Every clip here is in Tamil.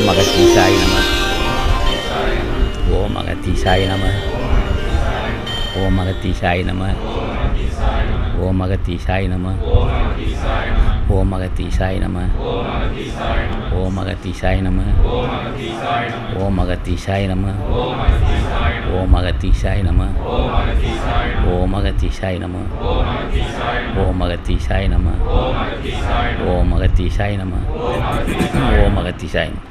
ஓம் அகத்தீசாய நம. ஓம் அகத்தீசாய நம. ஓம் அகத்தீசாய நம. ஓம் அகத்தீசாய நம. ஓம் அகத்தீசாய நம. ஓம் அகத்தீசாய நம. ஓம் அகத்தீசாய நம. ஓம் அகத்தீசாய நம. ஓம் அகத்தீசாய நம. ஓம் அகத்தீசாய நம. ஓம் அகத்தீசாய நம. ஓம் அகத்தீசாய நம.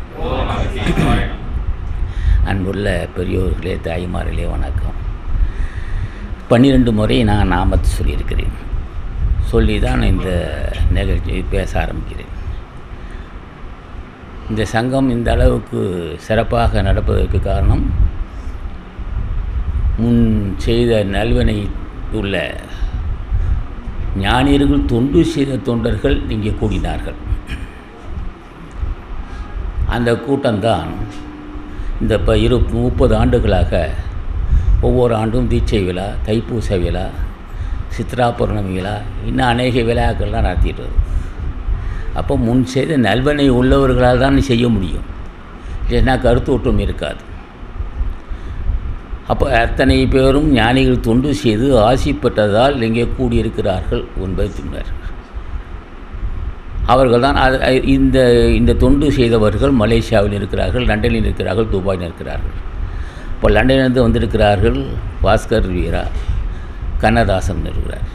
அன்புள்ள பெரியோர்களே, தாய்மார்களே, வணக்கம். 12 முறை நான் நாமத்தை சொல்லியிருக்கிறேன். சொல்லி தான் இந்த நிகழ்ச்சியை பேச ஆரம்பிக்கிறேன். இந்த சங்கம் இந்த அளவுக்கு சிறப்பாக நடப்பதற்கு காரணம், முன் செய்த நல்வினை உள்ள ஞானியர்கள், தொண்டு செய்த தொண்டர்கள் இங்கே கூடினார்கள். அந்த கூட்டம்தான் இந்த 30 ஆண்டுகளாக ஒவ்வொரு ஆண்டும் தீட்சை விழா, தைப்பூச விழா, சித்ரா பௌர்ணமி விழா, இன்னும் அநேக விழாக்கள்லாம் நடத்திட்டு வருது. அப்போ முன் செய்த நல்வினை உள்ளவர்களால் தான் செய்ய முடியும், இல்லைன்னா கருத்து ஒற்றும் இருக்காது. அப்போ அத்தனை பேரும் ஞானிகள் தொண்டு செய்து ஆசி பெற்றதால் இங்கே கூடியிருக்கிறார்கள் என்பதை சொன்னார்கள். அவர்கள் தான் இந்த தொண்டு செய்தவர்கள் மலேசியாவில் இருக்கிறார்கள், லண்டனில் இருக்கிறார்கள், துபாயில் இருக்கிறார்கள். இப்போ லண்டனிலிருந்து வந்திருக்கிறார்கள் பாஸ்கர் வீரா, கண்ணதாசன் இருக்கிறார்.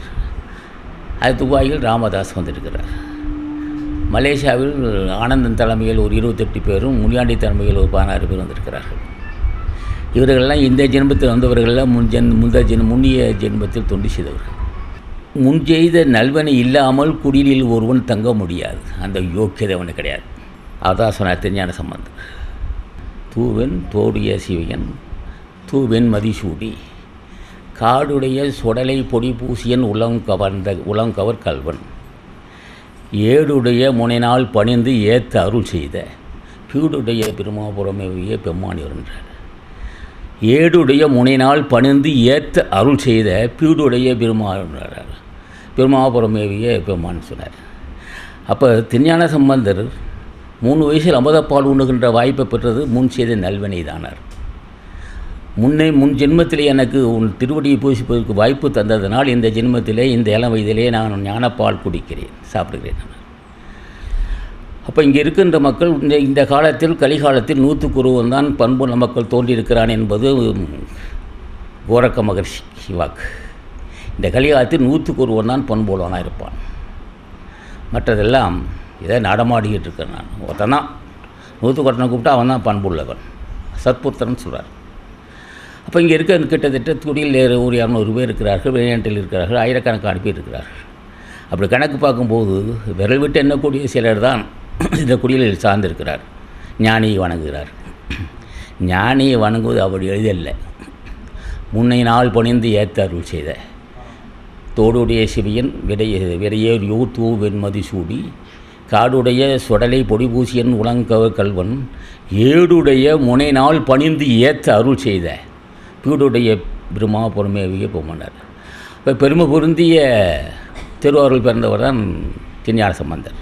அது துபாயில் ராமதாஸ் வந்திருக்கிறார். மலேசியாவில் ஆனந்தன் தலைமையில் ஒரு 28 பேரும், முனியாண்டி தலைமையில் ஒரு 16 பேர் வந்திருக்கிறார்கள். இவர்களெல்லாம் இந்த ஜென்மத்தில் வந்தவர்களெல்லாம் முன்னிய ஜென்மத்தில் தொண்டு செய்தவர்கள். முன் செய்த நல்வனை இல்லாமல் குடிலில் ஒருவன் தங்க முடியாது, அந்த யோக்கியதை அவனுக்கு கிடையாது. அதான் சொன்னார் திருஞான சம்பந்தர். தூவென் தோடிய சிவையன் தூவென் மதிசூடி காடுடைய சுடலை பொடி பூசியன் உளங்கவர் கல்வன் ஏடுடைய முனைநாள் பணிந்து ஏத்த அருள் செய்த பீடுடைய பெருமாபுரமேவிய பெம்மானி வருகின்றார். ஏடுடைய முனைநாள் பணிந்து ஏத்த அருள் செய்த பீடுடைய பெருமாபுரமேவிய பெம்மான் சொன்னார். அப்போ திருஞான சம்பந்தர் 3 வயசில் அமுதப்பால் உண்ணுகின்ற வாய்ப்பை பெற்றது முன் செய்த நல்வினை தானார். முன் ஜென்மத்திலே எனக்கு உன் திருவடியை பூசிப்பதற்கு வாய்ப்பு தந்ததனால் இந்த ஜென்மத்திலே, இந்த இளம் வயதிலே நான் ஞானப்பால் குடிக்கிறேன், சாப்பிடுகிறேன். அப்போ இங்கே இருக்கின்ற மக்கள் இந்த காலத்தில், கலிகாலத்தில் 100க்கு ஒருவன் தான் பண்புள்ள மக்கள் தோன்றியிருக்கிறான் என்பது கோரக்க மகர்ஷி வாக்கு. இந்த கலிகாலத்தில் 100க்கு ஒருவன் தான் பண்புள்ளவனாக இருப்பான். மற்றதெல்லாம் இதை நடமாடிக்கிட்டு இருக்கேன். நான் ஒருத்தன் தான் 100க்கு ஒருத்தனை கூப்பிட்டா அவன் தான் பண்புள்ளவன், சத்புத்திரன் சொல்கிறார். அப்போ இங்கே இருக்க கிட்டத்தட்ட துடியில் ஒரு 200 பேர் இருக்கிறார்கள், வெளிநாட்டில் இருக்கிறார்கள், ஆயிரக்கணக்கான பேர் இருக்கிறார்கள். அப்படி கணக்கு பார்க்கும்போது விரல் விட்டு எண்ணக்கூடிய சிலர் தான் இந்த குடியில் சார்ந்திருக்கிறார். ஞானியை வணங்குகிறார். ஞானியை வணங்குவது அப்படி எளிதல்ல. முன்னை நாள் பணிந்து ஏத்த அருள் செய்த தோடுடைய சிவியன் விடையேர் யூர் தூ வெண்மதி சூடி காடுடைய சுடலை பொடிபூசியன் உலங்கவர் கல்வன் ஏடுடைய முனை நாள் பணிந்து ஏத்த அருள் செய்த பீடுடைய பிரம்மா பொறுமையாவிய பொம்மனர். இப்போ பெருமை பொருந்திய திருவாரூர் பிறந்தவர் தான் திருஞான சம்பந்தர்.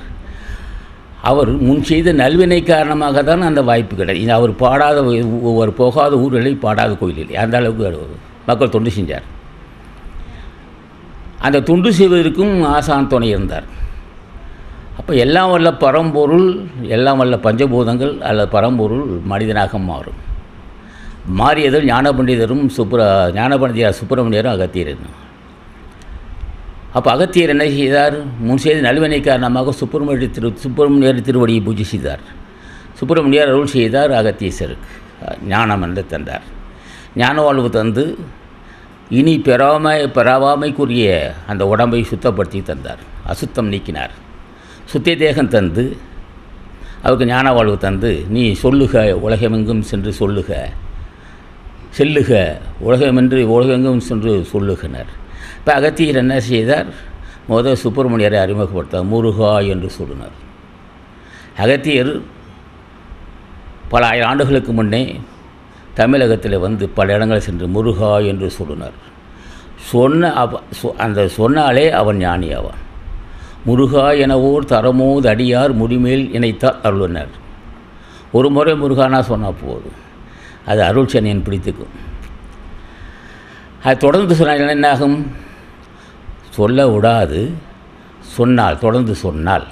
அவர் முன் செய்த நல்வினை காரணமாக தான் அந்த வாய்ப்பு கிடையாது. அவர் போகாத ஊர்களில் பாடாத கோயிலில் அந்த அளவுக்கு மக்கள் தொண்டு செஞ்சார். அந்த தொண்டு செய்வதற்கும் ஆசான் துணை இருந்தார். அப்போ எல்லாம் வல்ல பரம்பொருள், எல்லாம் வல்ல பஞ்சபூதங்கள் அல்லது பரம்பொருள் மனிதனாக மாறும். மாறியதில் ஞானபண்டிதரும் ஞானபண்டிதர் சுப்பிரமணியரும் அகத்தியரும். அப்போ அகத்தியர் என்ன செய்தார்? முன் செய்த நல்வினை காரணமாக சுப்பிரமணியர் திருவடியை பூஜை செய்தார். சுப்பிரமணியர் அருள் செய்தார். அகத்தீசருக்கு ஞானம் என்று தந்தார். ஞான வாழ்வு தந்து இனி பெறாமைக்குரிய அந்த உடம்பை சுத்தப்படுத்தி தந்தார். அசுத்தம் நீக்கினார். சுத்த தேகம் தந்து அவருக்கு ஞான வாழ்வு தந்து, நீ சொல்லுக உலகமெங்கும் சென்று செல்லுக உலகமெங்கும் சென்று சொல்லுகினர். இப்போ அகத்தியர் என்ன செய்தார்? சுப்பிரமணியரை அறிமுகப்படுத்தார். முருகா என்று சொல்லினார். அகத்தியர் பல ஆயிரம் ஆண்டுகளுக்கு முன்னே தமிழகத்தில் வந்து பல இடங்களில் சென்று முருகா என்று சொல்லினார். சொன்னாலே அவன் ஞானி ஆவான். முருகா எனவோர் தரமோது அடியார் முடிமேல் இணைத்தார் அருளினர். ஒரு முறை முருகானா சொன்னால் போதும், அது அருள் சனியன் பிடித்துக்கும். அது தொடர்ந்து சொன்னால் என்னாகும்? சொல்ல விடாது, சொன்னால் தொடர்ந்து சொன்னால்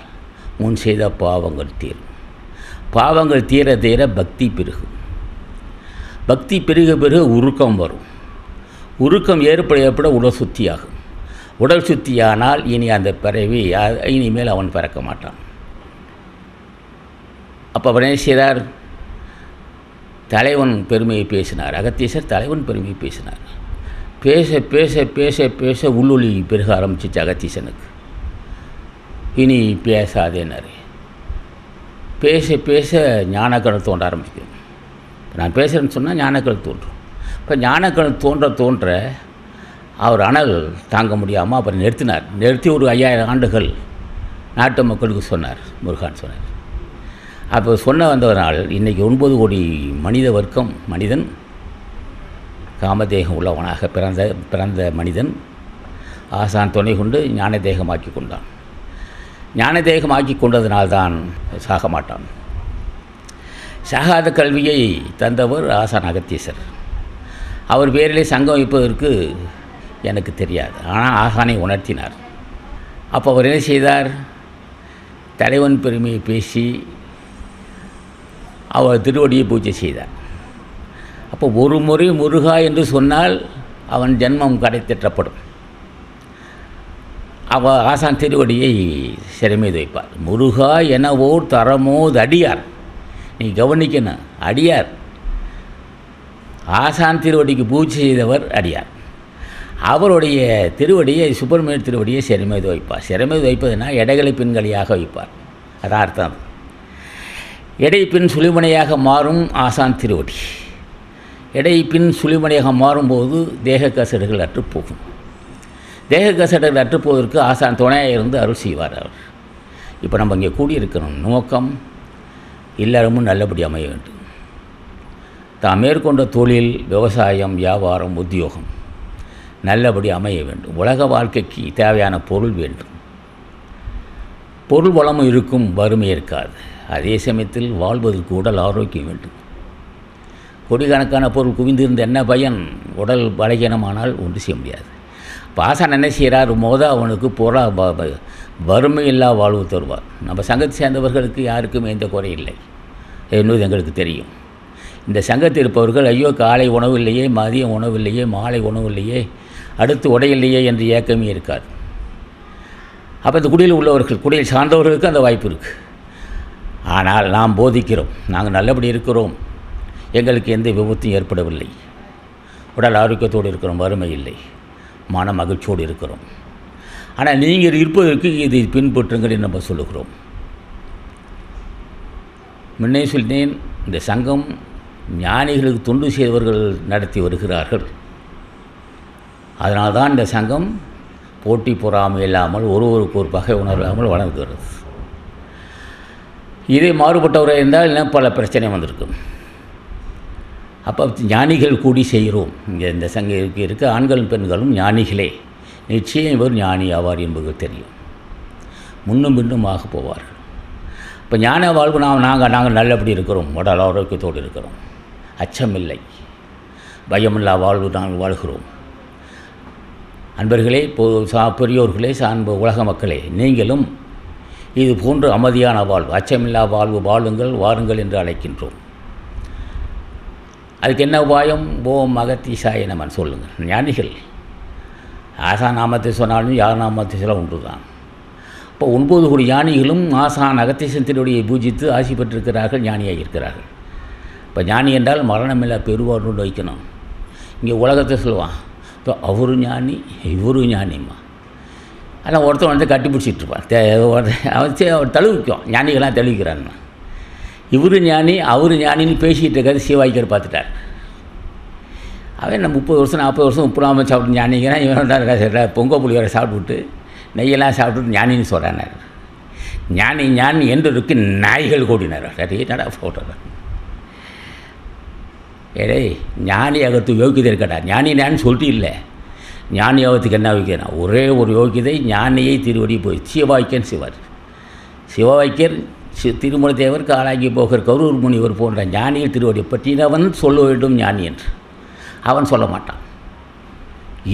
முன் செய்த பாவங்கள் தீரும். பாவங்கள் தீர தீர பக்தி பெருகும். பக்தி பெருக பெருக உருக்கம் வரும். உருக்கம் ஏற்பட உடல் சுத்தியாகும். உடல் சுத்தியானால் இனி அந்த பிறவி இனிமேல் அவன் பிறக்க மாட்டான். அப்போ அவர் என்ன செய்தார்? தலைவன் பெருமையை பேசினார். அகத்தீசர் தலைவன் பெருமையை பேசினார். பேச பேச பேச பேச உள்ளொளி பெருக ஆரம்பிச்சிச்சு அகத்தீசனுக்கு. இனி பேசாதேன்னாரு. பேச பேச ஞானக்கணல் தோன்ற ஆரம்பிக்கும். நான் பேசுகிறேன்னு சொன்னால் ஞானக்கணல் தோன்றும். இப்போ ஞானக்கணல் தோன்ற அவர் அனல் தாங்க முடியாமல் அப்புறம் நிறுத்தி ஒரு 5000 ஆண்டுகள் நாட்டு மக்களுக்கு சொன்னார். முருகான் சொன்னார். அப்போ சொன்ன வந்தவனால் இன்றைக்கி 9 கோடி மனிதன் காமதேகம் உள்ளவனாக பிறந்த மனிதன் ஆசான் துணை கொண்டு ஞான தேகமாக்கி கொண்டான். ஞான தேகமாக்கி கொண்டதினால்தான் சாக மாட்டான். சாகாத கல்வியை தந்தவர் ஆசான் அகத்தீசர். அவர் பேரிலே சங்கம் வைப்பதற்கு எனக்கு தெரியாது, ஆனால் ஆசானை உணர்த்தினார். அப்போ அவர் என்ன செய்தார்? தலைவன் பெருமையை பேசி அவர் திருவடியை பூஜை செய்தார். அப்போ ஒரு முறை முருகா என்று சொன்னால் அவன் ஜென்மம் கடைத்தட்டப்படும். ஆசான் திருவடியை சிறைமீது வைப்பார். முருகா எனவோர் தரமோது அடியார். நீ கவனிக்கணும், அடியார். ஆசான் திருவடிக்கு பூஜை செய்தவர் அடியார். அவருடைய திருவடியை சுப்பிரமணிய திருவடியை சிறைமீது வைப்பார். சிறைமீது வைப்பதுனா எடைகளை பின்கலியாக வைப்பார். அதான் அர்த்தம். எடை பின் சுழிமனையாக மாறும் ஆசான் திருவடி. எடை பின் சுழிமனையாக மாறும்போது தேக கசடுகள் அற்றுப்போகும். தேக கசடுகள் அற்றுப்போவதற்கு ஆசான் துணையாக இருந்து அருள் செய்வார் அவர். இப்போ நம்ம இங்கே கூடியிருக்கணும் நோக்கம் எல்லாருமும் நல்லபடி அமைய வேண்டும். தான் மேற்கொண்ட தொழில், விவசாயம், வியாபாரம், உத்தியோகம் நல்லபடி அமைய வேண்டும். உலக வாழ்க்கைக்கு தேவையான பொருள் வேண்டும். பொருள் வளமும் இருக்கும், வறுமை இருக்காது. அதே சமயத்தில் வாழ்வதற்கு உடல் ஆரோக்கியம் வேண்டும். கோடிக்கணக்கான பொருள் குவிந்திருந்த என்ன பயன்? உடல் பலகீனமானால் ஒன்று செய்ய முடியாது. இப்போ ஆசான் என்ன செய்கிறார்? அவனுக்கு வறுமை இல்லா வாழ்வு தருவார். நம்ம சங்கத்தை சேர்ந்தவர்களுக்கு யாருக்கும் எந்த குறை இல்லை என்பது எங்களுக்கு தெரியும். இந்த சங்கத்தில் இருப்பவர்கள் ஐயோ காலை உணவு இல்லையே, மதியம் உணவு இல்லையே, மாலை உணவு இல்லையே, அடுத்து உடையில்லையே என்று ஏக்கமே இருக்காது. அப்போ இந்த குடியில் உள்ளவர்கள், குடியில் சார்ந்தவர்களுக்கு அந்த வாய்ப்பு இருக்குது. ஆனால் நாம் போதிக்கிறோம், நாங்கள் நல்லபடி இருக்கிறோம், எங்களுக்கு எந்த விபத்தும் ஏற்படவில்லை, உடல் ஆரோக்கியத்தோடு இருக்கிறோம், வறுமை இல்லை, மன மகிழ்ச்சியோடு இருக்கிறோம். ஆனால் நீங்கள் இருப்பதற்கு இதை பின்பற்றுங்கள் என்று நம்ம சொல்லுகிறோம். முன்னே சொன்னேன், இந்த சங்கம் ஞானிகளுக்கு தொண்டு செய்தவர்கள் நடத்தி வருகிறார்கள். அதனால்தான் இந்த சங்கம் போட்டி பொறாமை இல்லாமல் ஒருவருக்கு ஒரு பகை உணர்வாமல் வளர்கிறது. இதே மாறுபட்டவராக இருந்தால் இன்னும் பல பிரச்சனை வந்திருக்கும். அப்போ ஞானிகள் கூடி செய்கிறோம். இங்கே இந்த சங்கம் இருக்க ஆண்களும் பெண்களும் ஞானிகளே, நிச்சயம் இவர் ஞானி ஆவார் என்பது தெரியும். முன்னும் பின்னும் ஆக போவார்கள். இப்போ ஞான வாழ்வு நாங்கள் நல்லபடி இருக்கிறோம், உடல் ஆரோக்கியத்தோடு இருக்கிறோம், அச்சமில்லை, பயமில்லா வாழ்வு நாங்கள் வாழ்கிறோம். அன்பர்களே, பெரியோர்களே, சார்ந்த உலக மக்களே, நீங்களும் இது போன்ற அமைதியான வாழ்வு, அச்சமில்லா வாழ்வு வாழுங்கள், வாருங்கள் என்று அழைக்கின்றோம். அதுக்கு என்ன உபாயம்? ஓம் அகத்தீசாய நமன் சொல்லுங்கள். ஞானிகள் ஆசான் நாமத்தை சொன்னாலும் யார் நாமத்தை சொல்ல ஒன்று தான். இப்போ 9 கோடி ஞானிகளும் ஆசான் அகத்தீசன் திருவடியை பூஜித்து ஆசி பெற்றிருக்கிறார்கள், ஞானியாக இருக்கிறார்கள். இப்போ ஞானி என்றால் மரணமில்லா பெருவாழ்வு வைக்கணும். இங்கே உலகத்தை சொல்லுவான், அவரு ஞானி இவரு ஞானிம்மா. ஆனால் ஒருத்தன் வந்து கட்டி பிடிச்சிட்ருப்பான், அவன் தழுவிக்கும். ஞானிகள்லாம் தழுவிக்கிறான்னு. இவரு ஞானி அவரு ஞானின்னு பேசிகிட்டு இருக்காது சிவாய்க்கர் பார்த்துட்டார். அவன் நான் 30 வருஷம் 40 வருஷம் உப்புலாமல் சாப்பிட்டு ஞானிக்கிறான். இவன் தான் பொங்கல் புளியோரை சாப்பிட்டுவிட்டு நெய்யெல்லாம் சாப்பிட்டுட்டு ஞானின்னு சொல்கிறானார். ஞானி ஞானி என்று இருக்கு நாய்கள் கூடினார். நடா போட்டார். ஏடே ஞானி ஆகிறதுக்கு யோகியதை இருக்கட்டா, ஞானி நான் சொல்லிட்டு இல்லை, ஞானி ஆகிறதுக்கு என்ன வைக்கிறேன்? ஒரே ஒரு யோகியதை, ஞானியை திருவடி போய் சிவாய்க்கன் சிவார். சிவவாய்க்கர் திருமூலதேவர் காலாங்கி போகிற கரூர் முனிவர் போன்ற ஞானிகள் திருவடி பற்றினவன் சொல்ல வேண்டும் ஞானி என்று. அவன் சொல்ல மாட்டான்.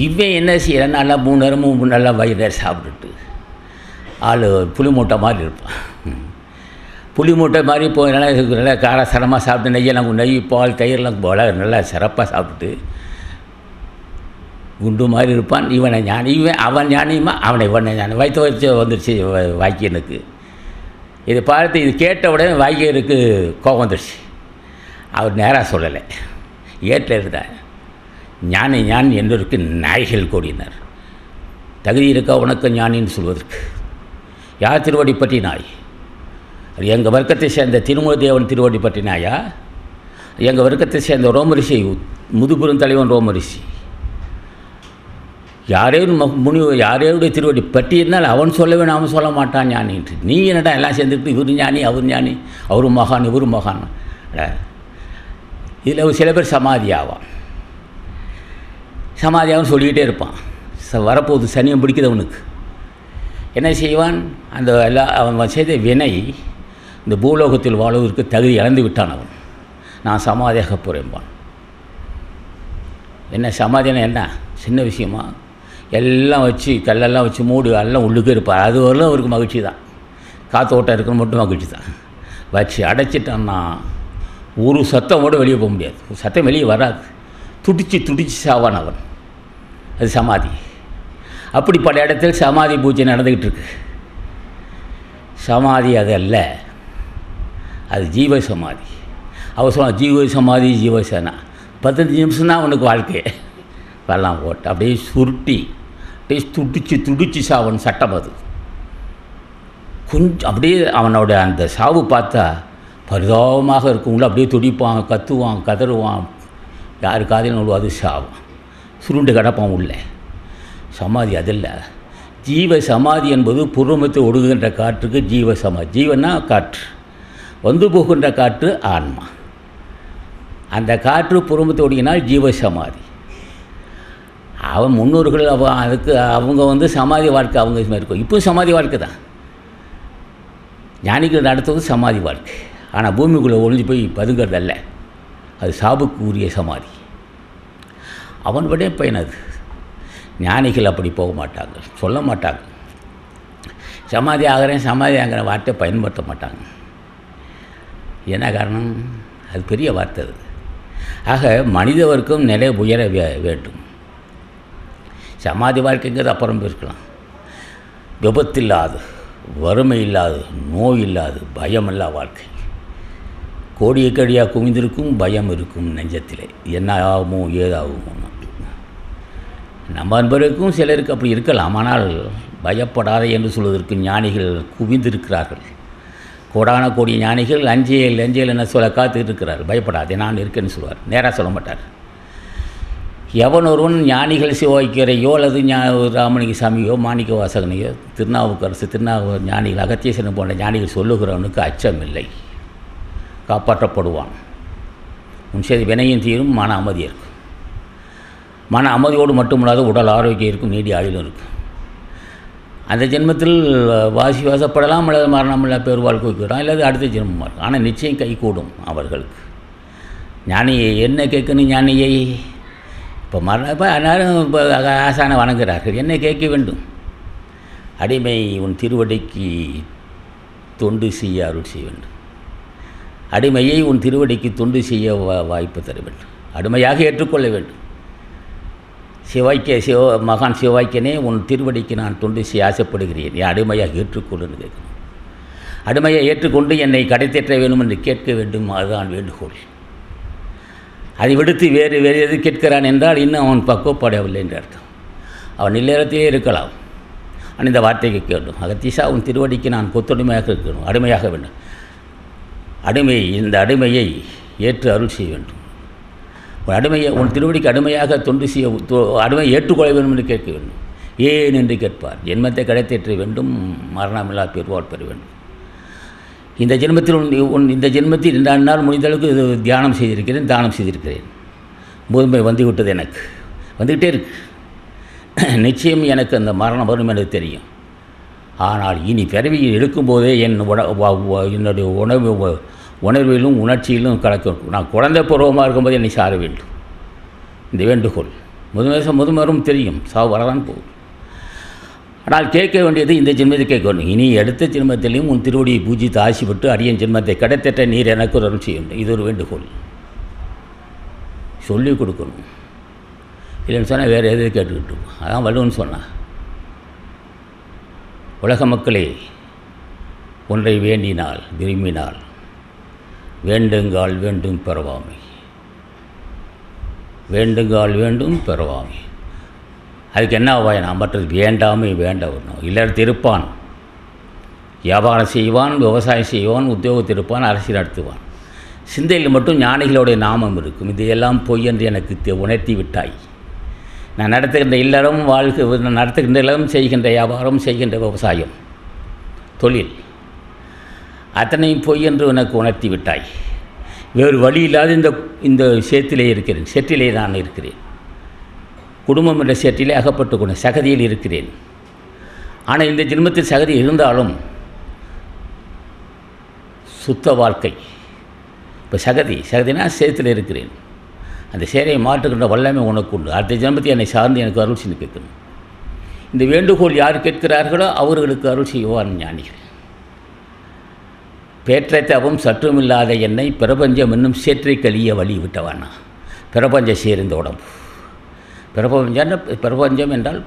இவன் என்ன செய்யறான், நல்லா 3 நேரமும் நல்லா வயிறு சாப்பிட்டுட்டு ஆள் புளி மூட்டை மாதிரி இருப்பான். புளி மூட்டை மாதிரி போய் நல்லா காரசாரமாக சாப்பிட்டு நெய்யெல்லாம் நெய் பால் தயிரெலாம் போல நல்லா சிறப்பாக சாப்பிட்டுட்டு குண்டு மாதிரி இருப்பான். இவனை ஞானி, அவன் ஞானியுமா இவனை ஞானி வயிற்று வச்சு வந்துடுச்சு வாக்கியனுக்கு. இதை பார்த்து இது கேட்ட உடனே வாக்கியருக்கு கோபம் வந்துடுச்சு. அவர் நேராக சொல்லலை, ஏட்டில் இருந்தார். ஞானி ஞானி என்பதற்கு நாய்கள் கூடினார். தகுதி இருக்கா உனக்கு ஞானின்னு சொல்வதற்கு? யார் திருவடி பற்றி நாய்? எங்கள் வர்க்கத்தை சேர்ந்த திருமூலதேவன் திருவடி பற்றி நாயா? எங்கள் வர்க்கத்தை சேர்ந்த ரோமரிஷி, முதுபெருந்தலைவன் ரோமரிஷி, யாரையோடைய திருவடி பற்றி இருந்தால் அவன் சொல்ல வேணும், அவன் சொல்ல மாட்டான் ஞானின்ட்டு. நீ என்னடா எல்லாம் சேர்ந்துக்கிட்டு இவர் ஞானி அவர் ஞானி, அவரும் மகான் இவரும் மகான். இதில் சில பேர் சமாதி ஆவான் சொல்லிக்கிட்டே இருப்பான். வரப்போகுது சனியம் பிடிக்கிறவனுக்கு என்ன செய்வான், அந்த அவன் செய்த வினை இந்த பூலோகத்தில் வாழ்வதற்கு தகுதி இழந்து விட்டான். அவன் நான் சமாதியாக போகிறேன்பான். என்ன சமாதினா என்ன சின்ன விஷயமா? எல்லாம் வச்சு கல்லெல்லாம் வச்சு மூடி எல்லாம் உள்ளுக்கே இருப்பார். அது வரலும் அவருக்கு மகிழ்ச்சி தான். காற்றோட்டம் இருக்கிற மட்டும் மகிழ்ச்சி தான். வச்சு அடைச்சிட்டான்னா ஒரு சத்தம் கூட வெளியே போக முடியாது. ஒரு சத்தம் வெளியே வராது. துடிச்சு சாவான் அவன். அது சமாதி. அப்படிப்பட்ட இடத்தில் சமாதி பூஜை நடந்துக்கிட்டு இருக்கு. சமாதி அது அல்ல, அது ஜீவ சமாதி. அவர் சொன்னால் ஜீவ சமாதி ஜீவசேனா 15 நிமிஷம் தான் அவனுக்கு வாழ்க்கையை வெள்ளம் போட்டு அப்படியே சுருட்டி அப்படியே துடிச்சு சாவன் சட்டம். அது கொஞ்சம் அப்படியே அவனோட அந்த சாவு பார்த்தா பரிதாபமாக இருக்கும். உள்ள அப்படியே துடிப்பான், கத்துவான், கதறுவான், யாரு காதிலும் அது சாவும், சுருண்டு கிடப்பான் உள்ள. சமாதி அதில்ல. ஜீவ சமாதி என்பது புறமத்தை ஒடுங்குகின்ற காற்றுக்கு ஜீவ சமாதி. ஜீவன்னா காற்று, வந்து போகின்ற காற்று ஆன்மா. அந்த காற்று புறமத்தை ஒடுங்கினால் ஜீவ சமாதி. அவன் முன்னோர்கள் அவங்க சமாதி வாழ்க்கை அவங்க இருக்கும். இப்போ சமாதி வாழ்க்கை தான் ஞானிகள் நடத்துவது. சமாதி வாழ்க்கை. ஆனால் பூமிக்குள்ளே ஒழிஞ்சு போய் பதுங்கிறதல்ல, அது சாபுக்கு உரிய சமாதி. அவன் விட பயனது. ஞானிகள் அப்படி போக மாட்டாங்க, சொல்ல மாட்டாங்க. சமாதி ஆகிற வார்த்தையை பயன்படுத்த மாட்டாங்க. என்ன காரணம்? அது பெரிய வார்த்தை. அது ஆக மனித வர்க்கம் நிலை உயர வேண்டும். சமாதி வாழ்க்கைங்கிறது அப்புறம் இருக்கலாம். விபத்து இல்லாது, வறுமை இல்லாது, நோய் இல்லாது, பயம் இல்லா வாழ்க்கை. கோடியக்கடியாக குவிந்திருக்கும் பயம் இருக்கும் நெஞ்சத்திலே. என்ன ஆகுமோ ஏதாகுமோ. நம்ம அன்பருக்கும் சிலருக்கு அப்படி இருக்கலாம். ஆனால் பயப்படாத என்று சொல்வதற்கு ஞானிகள் குவிந்திருக்கிறார்கள். கோடான கோடிய ஞானிகள் அஞ்சேல் என்ன சொல்ல காத்துக்கிட்டு இருக்கிறார். பயப்படாதே நான் இருக்கேன்னு சொல்லுவார். நேராக சொல்ல மாட்டார். எவன் ஒருவன் ஞானிகள் சிவாய்க்கரையோ அல்லது ராமலிங்க சாமியோ மாணிக்க வாசகனையோ திருநாவுக்கரசு ஞானிகள் அகத்தியசனம் போன்ற ஞானிகள் சொல்லுகிறவனுக்கு அச்சமில்லை, காப்பாற்றப்படுவான். உன் செய்தி வினையும் தீரும், மன அமைதி இருக்கும். மன அமைதியோடு மட்டுமில்லாத உடல் ஆரோக்கியம் இருக்கும், நீடி ஆயுளும் இருக்கும். அந்த ஜென்மத்தில் வாசப்படலாம், அல்லது மரணமில்லா பேர் வாழ்க்கை வைக்கிறான், இல்லாது அடுத்த ஜென்மமாக இருக்கும். ஆனால் நிச்சயம் கை கூடும் அவர்களுக்கு. ஞானியை என்ன கேட்கணும்? ஞானியை இப்போ எல்லாரும் இப்போ ஆசானை வணங்குகிறார்கள். என்ன கேட்க வேண்டும்? அடிமை உன் திருவடிக்கு தொண்டு செய்ய அருள் செய்ய வேண்டும். அடிமையை உன் திருவடிக்கு தொண்டு செய்ய வாய்ப்பு தர வேண்டும். அடிமையாக ஏற்றுக்கொள்ள வேண்டும். மகான் சிவாய்க்கனே உன் திருவடிக்கு நான் தொண்டு செய்ய ஆசைப்படுகிறேன், என் அடிமையாக ஏற்றுக்கொள்ளுன்னு கேட்கணும். அடிமையை ஏற்றுக்கொண்டு என்னை கடைத்தேற்ற வேண்டும் என்று கேட்க வேண்டும். அதுதான் வேண்டுகோள். அதை விடுத்து வேறு எது கேட்கிறான் என்றால் இன்னும் அவன் பக்குவப்படவில்லை என்று அர்த்தம். அவன் இல்லறத்திலே இருக்கலாம். ஆனால் இந்த வார்த்தைக்கு கேட்டும், அகத்தீசா உன் திருவடிக்கு நான் கொத்தடிமையாக இருக்கணும், அடிமையாக வேண்டும். இந்த அடிமையை ஏற்று அருள் செய்ய வேண்டும். உன் திருவடிக்கு அடிமையாக தொண்டு செய்ய அடிமை ஏற்றுக்கொள்ள வேண்டும் என்று கேட்க வேண்டும். ஏன் என்று கேட்பார். ஜென்மத்தை கடைத்தேற்ற வேண்டும், மரணமில்லா பெருவாழ் பெற வேண்டும். இந்த ஜென்மத்தில் 2 நாள் முடிந்தளவுக்கு இது தியானம் செய்திருக்கிறேன், தானம் செய்திருக்கிறேன். முதுமை வந்துவிட்டது, எனக்கு வந்துக்கிட்டே இருக்கு. நிச்சயம் எனக்கு அந்த மரணம் வரும் எனக்கு தெரியும். ஆனால் இனி பிறவியில் எடுக்கும்போதே என்னுடைய உணர்விலும் உணர்ச்சியிலும் கலக்கும். நான் குழந்தை பருவமாக இருக்கும்போது என்னை சார வேண்டும். இந்த வேண்டுகோள் முதுமரும் தெரியும், சாவு வரதான் போகுது. ஆனால் கேட்க வேண்டியது இந்த ஜென்மத்தை கேட்க வேண்டும். இனி அடுத்த ஜென்மத்திலையும் உன் திருவடியை பூஜித்து ஆசிப்பட்டு அடியன் ஜென்மத்தை கிடைத்தட்ட நீர் எனக்கு ஒரு அருள் செய்ய வேண்டும். இது ஒரு வேண்டுகோள். சொல்லிக் கொடுக்கணும். இல்லைன்னு சொன்னால் வேறு எதாவது கேட்டுக்கிட்டோம். அதான் வள்ளுவன் சொன்னான், உலக மக்களே ஒன்றை வேண்டினால் விரும்பினால் வேண்டுங்கால் வேண்டும் பெறவாமை, வேண்டுங்கால் வேண்டும் பெறவாமை. அதுக்கு என்ன வாயனா? மற்றது வேண்டாமே வேண்டவனும். இல்லறத்தில் இருப்பான், வியாபாரம் செய்வான், விவசாயம் செய்வான், உத்தியோகத்தில் இருப்பான், அரசியல் நடத்துவான். சிந்தையில் மட்டும் ஞானிகளுடைய நாமம் இருக்கும். இதையெல்லாம் பொய் என்று எனக்கு உணர்த்தி விட்டாய். நான் நடத்துகின்ற இல்லறம் நான் நடத்துகின்ற இல்லறம், செய்கின்ற வியாபாரம், செய்கின்ற விவசாயம், தொழில் அத்தனையும் பொய் என்று எனக்கு உணர்த்தி விட்டாய். வேறு வழி இல்லாத இந்த சேற்றிலே இருக்கிறேன். சேற்றிலே நான் இருக்கிறேன். குடும்பம் என்ற சேற்றிலே அகப்பட்டு கொண்டு சகதியில் இருக்கிறேன். ஆனால் இந்த ஜென்மத்தில் சகதி இருந்தாலும் சுத்த வாழ்க்கை. இப்போ சகதினா சேற்றில் இருக்கிறேன். அந்த சேரையை மாற்றுகின்ற வல்லமை உனக்கு உண்டு. அடுத்த ஜென்மத்தை என்னை சார்ந்து எனக்கு அருள் செய்து கேட்கணும். இந்த வேண்டுகோள் யார் கேட்கிறார்களோ அவர்களுக்கு அருள் செய்வான் ஞானிகள். பேற்றை தவம் சற்றுமில்லாத என்னை பிரபஞ்சம் என்னும் சேற்றை கழிய வழி விட்டவானா. பிரபஞ்ச சேர்ந்த உடம்பு. பிரபஞ்சம் என்றால்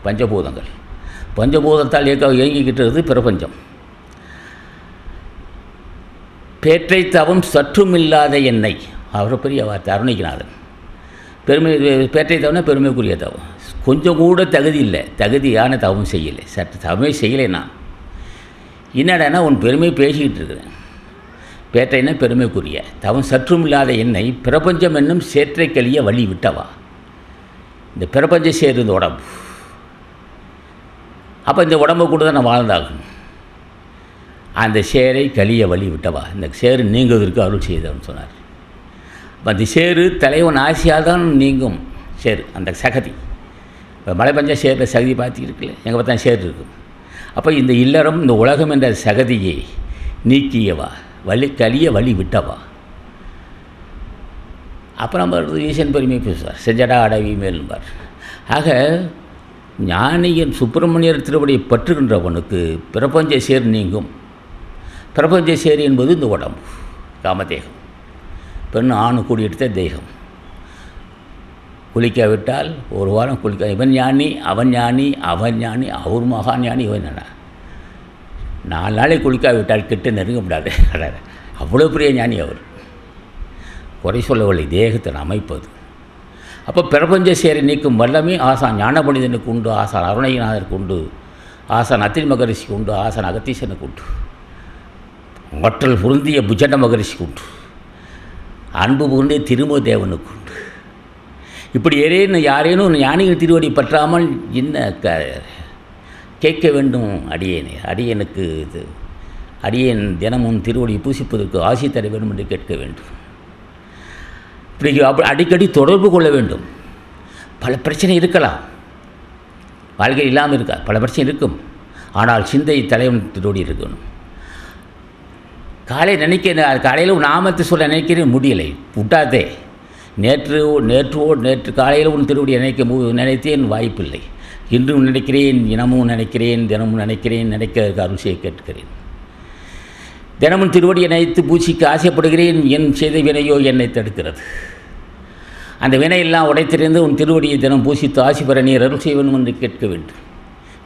பஞ்சபூதங்கள். பஞ்சபூதத்தால் இயங்கிக்கிட்டு இருக்குது பிரபஞ்சம். பேற்றை தவம் சற்றுமில்லாத என்னை, அவர் பெரிய வார்த்தை அருணிக்கநாதன். பேற்றை தவம்னா பெருமைக்குரிய தவம். கொஞ்சம் கூட தகுதி இல்லை, தகுதியான தவம் செய்யலை, சற்று தவமே செய்யலை. நான் என்னடானா உன் பெருமை பேசிக்கிட்டு இருக்கிறேன். பேற்றைனா பெருமைக்குரிய தவம் சற்றுமில்லாத என்னை பிரபஞ்சம் என்னும் சேற்றை கழிய வழி விட்டவா. இந்த பிரபஞ்சம் சேர் இந்த உடம்பு. அப்போ இந்த உடம்பை கூட தான் நான் வாழ்ந்தாகணும். அந்த சேரை கழிய வழி விட்டவா. இந்த சேரு நீங்குவதற்கு அருள் செய்தவன் சொன்னார். அப்போ அந்த சேரு தலைவன் ஆசையாக தான் நீங்கும். சேரு அந்த சகதி. இப்போ மழை பஞ்சம் சேரில் சகதி பார்த்துக்கிருக்குல்ல, எங்கே பார்த்தா சேர் இருக்கும். அப்போ இந்த இல்லறம் இந்த உலகம் என்ற சகதியை நீக்கியவா, கழிய வழி விட்டவா. அப்புறம் ஈசன் பெருமை பேசுவார், செஞ்சடா அடவி மேல்பார். ஆக ஞானியின் சுப்பிரமணியர் திருவடியை பற்றுகின்றவனுக்கு பிரபஞ்ச சேர் நீங்கும். பிரபஞ்ச சேர் என்பது இந்த உடம்பு, காமதேகம். பெண் ஆணு கூடியெடுத்த தேகம். குளிக்காவிட்டால் ஒரு வாரம் குளிக்க. இவன் ஞானி, அவன் ஞானி, அவன் ஞானி, அவர் மகா ஞானி, இவன் என்ன 4 நாளைக்கு குளிக்காவிட்டால் கிட்ட நெருங்க முடியாது. அவ்வளோ பெரிய ஞானி அவர். குறை சொல்லவில்லை, தேகத்தை அமைப்பது. அப்போ பிரபஞ்ச சேரை நீக்கும் வல்லமே ஆசான் ஞானபண்டிதனுக்கு உண்டு, ஆசான் அருணகிரிநாதருக்கு உண்டு, ஆசான் அத்திரி மகரிஷிக்கு உண்டு, ஆசான் அகத்தீசனுக்கு உண்டு, ஆற்றல் பொருந்திய புஜண்ட மகரிஷிக்கு உண்டு, அன்பு பொருந்திய திருமதேவனுக்கு உண்டு. இப்படி யாரேனும் ஞானிகள் திருவடி பற்றாமல் என்ன கேட்க வேண்டும்? அடியேனுக்கு அடியேன் தினமும் திருவடி பூசிப்பதற்கு ஆசி தர வேண்டும் என்று கேட்க வேண்டும். இப்படி அடிக்கடி தொடர்பு கொள்ள வேண்டும். பல பிரச்சனை இருக்கலாம், வாழ்க்கை இல்லாமல் இருக்கா, பல பிரச்சனை இருக்கும். ஆனால் சிந்தை தலைவன் திருவடி இருக்கணும். காலையில் நாமத்தை சொல்ல நினைக்கிறேன், முடியலை, விட்டாதே. நேற்று காலையில் உன் திருவடி நினைத்தேன், வாய்ப்பில்லை. இன்றும் நினைக்கிறேன், இனமும் நினைக்கிறேன், தினமும் நினைக்கிறேன், நினைக்கிறதுக்கு அருள் செய்ய கேட்கிறேன். தினமும் திருவடியை நினைத்து பூசிக்க ஆசைப்படுகிறேன். என் செய்த வினையோ என்னை தடுக்கிறது. அந்த வினையெல்லாம் உடைத்திருந்து உன் திருவடியை தினம் பூசித்து ஆசி பெற நீர் அருள் செய்ய வேண்டும் என்று கேட்க வேண்டும்.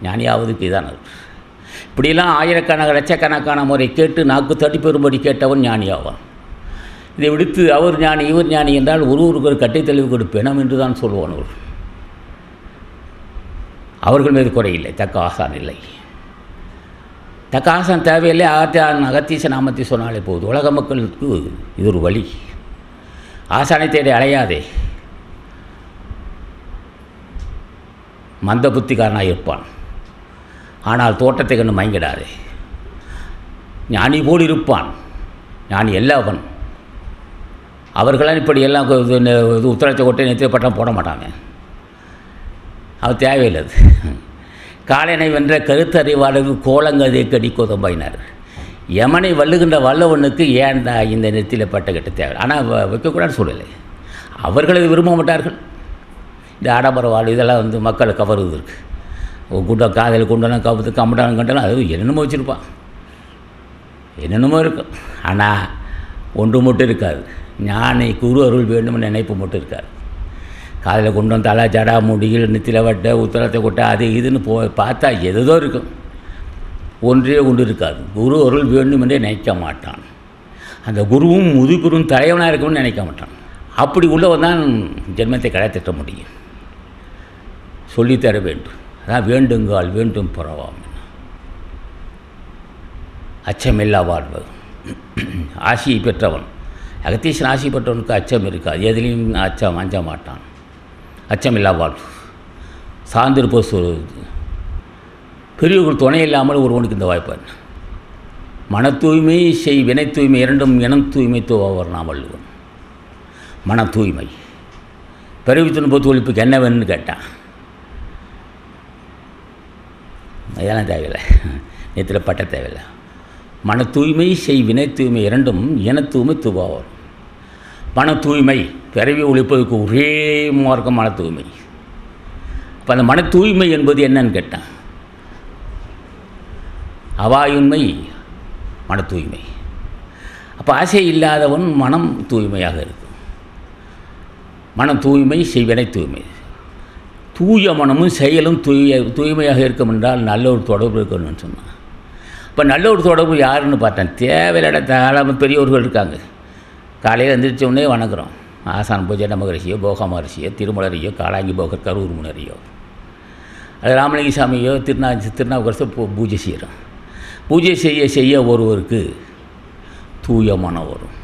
ஞானியாவதுக்கு இதான் அருள். இப்படியெல்லாம் ஆயிரக்கணக்கான லட்சக்கணக்கான முறை கேட்டு நாக்கு தட்டி பெறும்படி கேட்டவன் ஞானியாவான். இதை விடுத்து அவர் ஞானி இவர் ஞானி என்றால் ஒருவருக்கு ஒரு கட்டைத்தெளிவு கொடுப்பேனம் என்று தான் சொல்லுவான். அவர்கள் மீது குறையில்லை, தக்க ஆசான் இல்லை. தக்க ஆசான் தேவையில்லை. அகத்தீச நாமத்தை சொன்னாலே போகுது. உலக மக்களுக்கு இது ஒரு வழி. ஆசானை தேடி அலையாதே. மந்த புத்திக்காரனாக இருப்பான், ஆனால் தோட்டத்தை கண்டு மயங்கிடாதே. ஞானி போல் இருப்பான், ஞானி எல்லாவன். அவர்களாம் இப்படி எல்லாம் உத்தரத்தை கொட்டை நெத்திய பட்டம் போட மாட்டாங்க. அது தேவையில்லை. காலனை வென்ற கருத்தறிவாளருக்கு கோலங்கதை கடி கோதம்பாயினார். யமனை வல்லுகின்ற வல்லவனுக்கு ஏன்டா இந்த நெத்தியில் பட்ட கட்ட தேவை? ஆனால் வைக்கக்கூடாதுன்னு சொல்லலை. அவர்கள் அதை விரும்ப மாட்டார்கள். இந்த ஆடம்பர வாழ் இதெல்லாம் மக்களை கவருவது இருக்குது. கூட்டம் காதல் கொண்டாலும் கவுத்து கம்பட்டாலும் கண்டாலும் அது என்னென்னமோ வச்சுருப்பான், என்னென்னமோ இருக்கும். ஆனால் ஒன்று மட்டும் இருக்காது, ஞானி குரு அருள் வேண்டும்னு நினைப்பு மட்டும் இருக்காது. காதில் கொண்டு வந்து தலா ஜடா முடிகள் நெத்தியில் வட்ட உத்தரத்தை கொட்ட அது இதுன்னு பார்த்தா எதோ இருக்கும், ஒன்றே ஒன்று இருக்காது. குரு அருள் வேண்டும் என்றே நினைக்க மாட்டான். அந்த குருவும் முதுகுரும் தலைவனாக இருக்கும்னு நினைக்க மாட்டான். அப்படி உள்ளவன் தான் ஜென்மத்தை கடைத்திட்ட முடியும். சொல்லித்தர வேண்டும். அதான் வேண்டுங்கால் வேண்டும் புறவாம். அச்சமில்லா வாழ்வது. ஆசியை பெற்றவன், அகத்தீசன் ஆசி பெற்றவனுக்கு அச்சம் இருக்காது. எதிலையும் அஞ்ச மாட்டான். அச்சமில்லா வாழ்வு. சார்ந்திருப்ப சொல்வது. பெரியவர்கள் துணை இல்லாமல் ஒருவனுக்கு இந்த வாய்ப்பு என்ன? மன தூய்மை செய் வினை தூய்மை இரண்டும் இனம் தூய்மை தோவர் நாம் வள்ளுவன். மன தூய்மை பிறவி துன்பத்து ஒழிப்புக்கு என்ன வேணும்னு கேட்டான். இதெல்லாம் தேவையில்லை, நேற்றில் பட்ட தேவையில்லை. மன தூய்மை செய் வினை தூய்மை இரண்டும் இன தூய்மை தூவாவர். மன தூய்மை பிறவி ஒழிப்பதற்கு ஒரே மார்க்கம் மன தூய்மை. அப்போ அந்த மன தூய்மை என்பது என்னன்னு கேட்டான். அவாயுண்மை மன தூய்மை. அப்போ ஆசை இல்லாதவன் மனம் தூய்மையாக இருக்கும். மனம் தூய்மை செய்வினை தூய்மை. தூய மனமும் செயலும் தூய்மையாக இருக்கும் என்றால் நல்ல ஒரு தொடர்பு இருக்கணும்னு சொன்னான். இப்போ நல்ல ஒரு தொடர்பு யாருன்னு பார்த்தேன். தேவையில்லாத தாராளமாக பெரியவர்கள் இருக்காங்க. காலையில் எழுந்திரிச்சோடனே வணங்குறோம். ஆசான் பூஜை மகரிஷியோ போக மகரிஷியோ திருமலரையோ காளாங்கி போகர் கரூர் முனரையோ அது ராமலிங்க சாமியோ திருநாவுக்கரசோ பூஜை செய்கிறோம். பூஜை செய்ய ஒருவருக்கு தூய மனம் வரும்.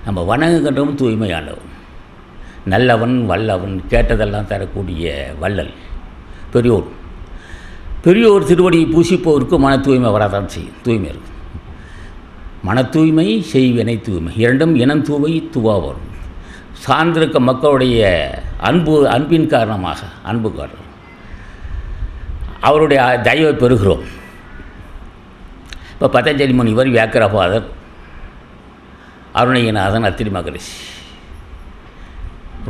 நம்ம வணங்குகின்றவன் தூய்மையானவன், நல்லவன், வல்லவன், கேட்டதெல்லாம் தரக்கூடிய வள்ளல் பெரியோர் திருவடியை பூசிப்பவருக்கு மன தூய்மை வராதான் செய்யும். தூய்மை இருக்கும். மன தூய்மை செய்வினை தூய்மை இரண்டும் இனம் தூவை துவா வரும். சார்ந்திருக்க மக்களுடைய அன்பின் காரணமாக அன்பு காரணம் அவருடைய தயவை பெறுகிறோம். இப்போ பதஞ்சலி முனிவர், வியாக்கிரபாதர், அருணகிரிநாதன், அத்திரி மகரிஷி,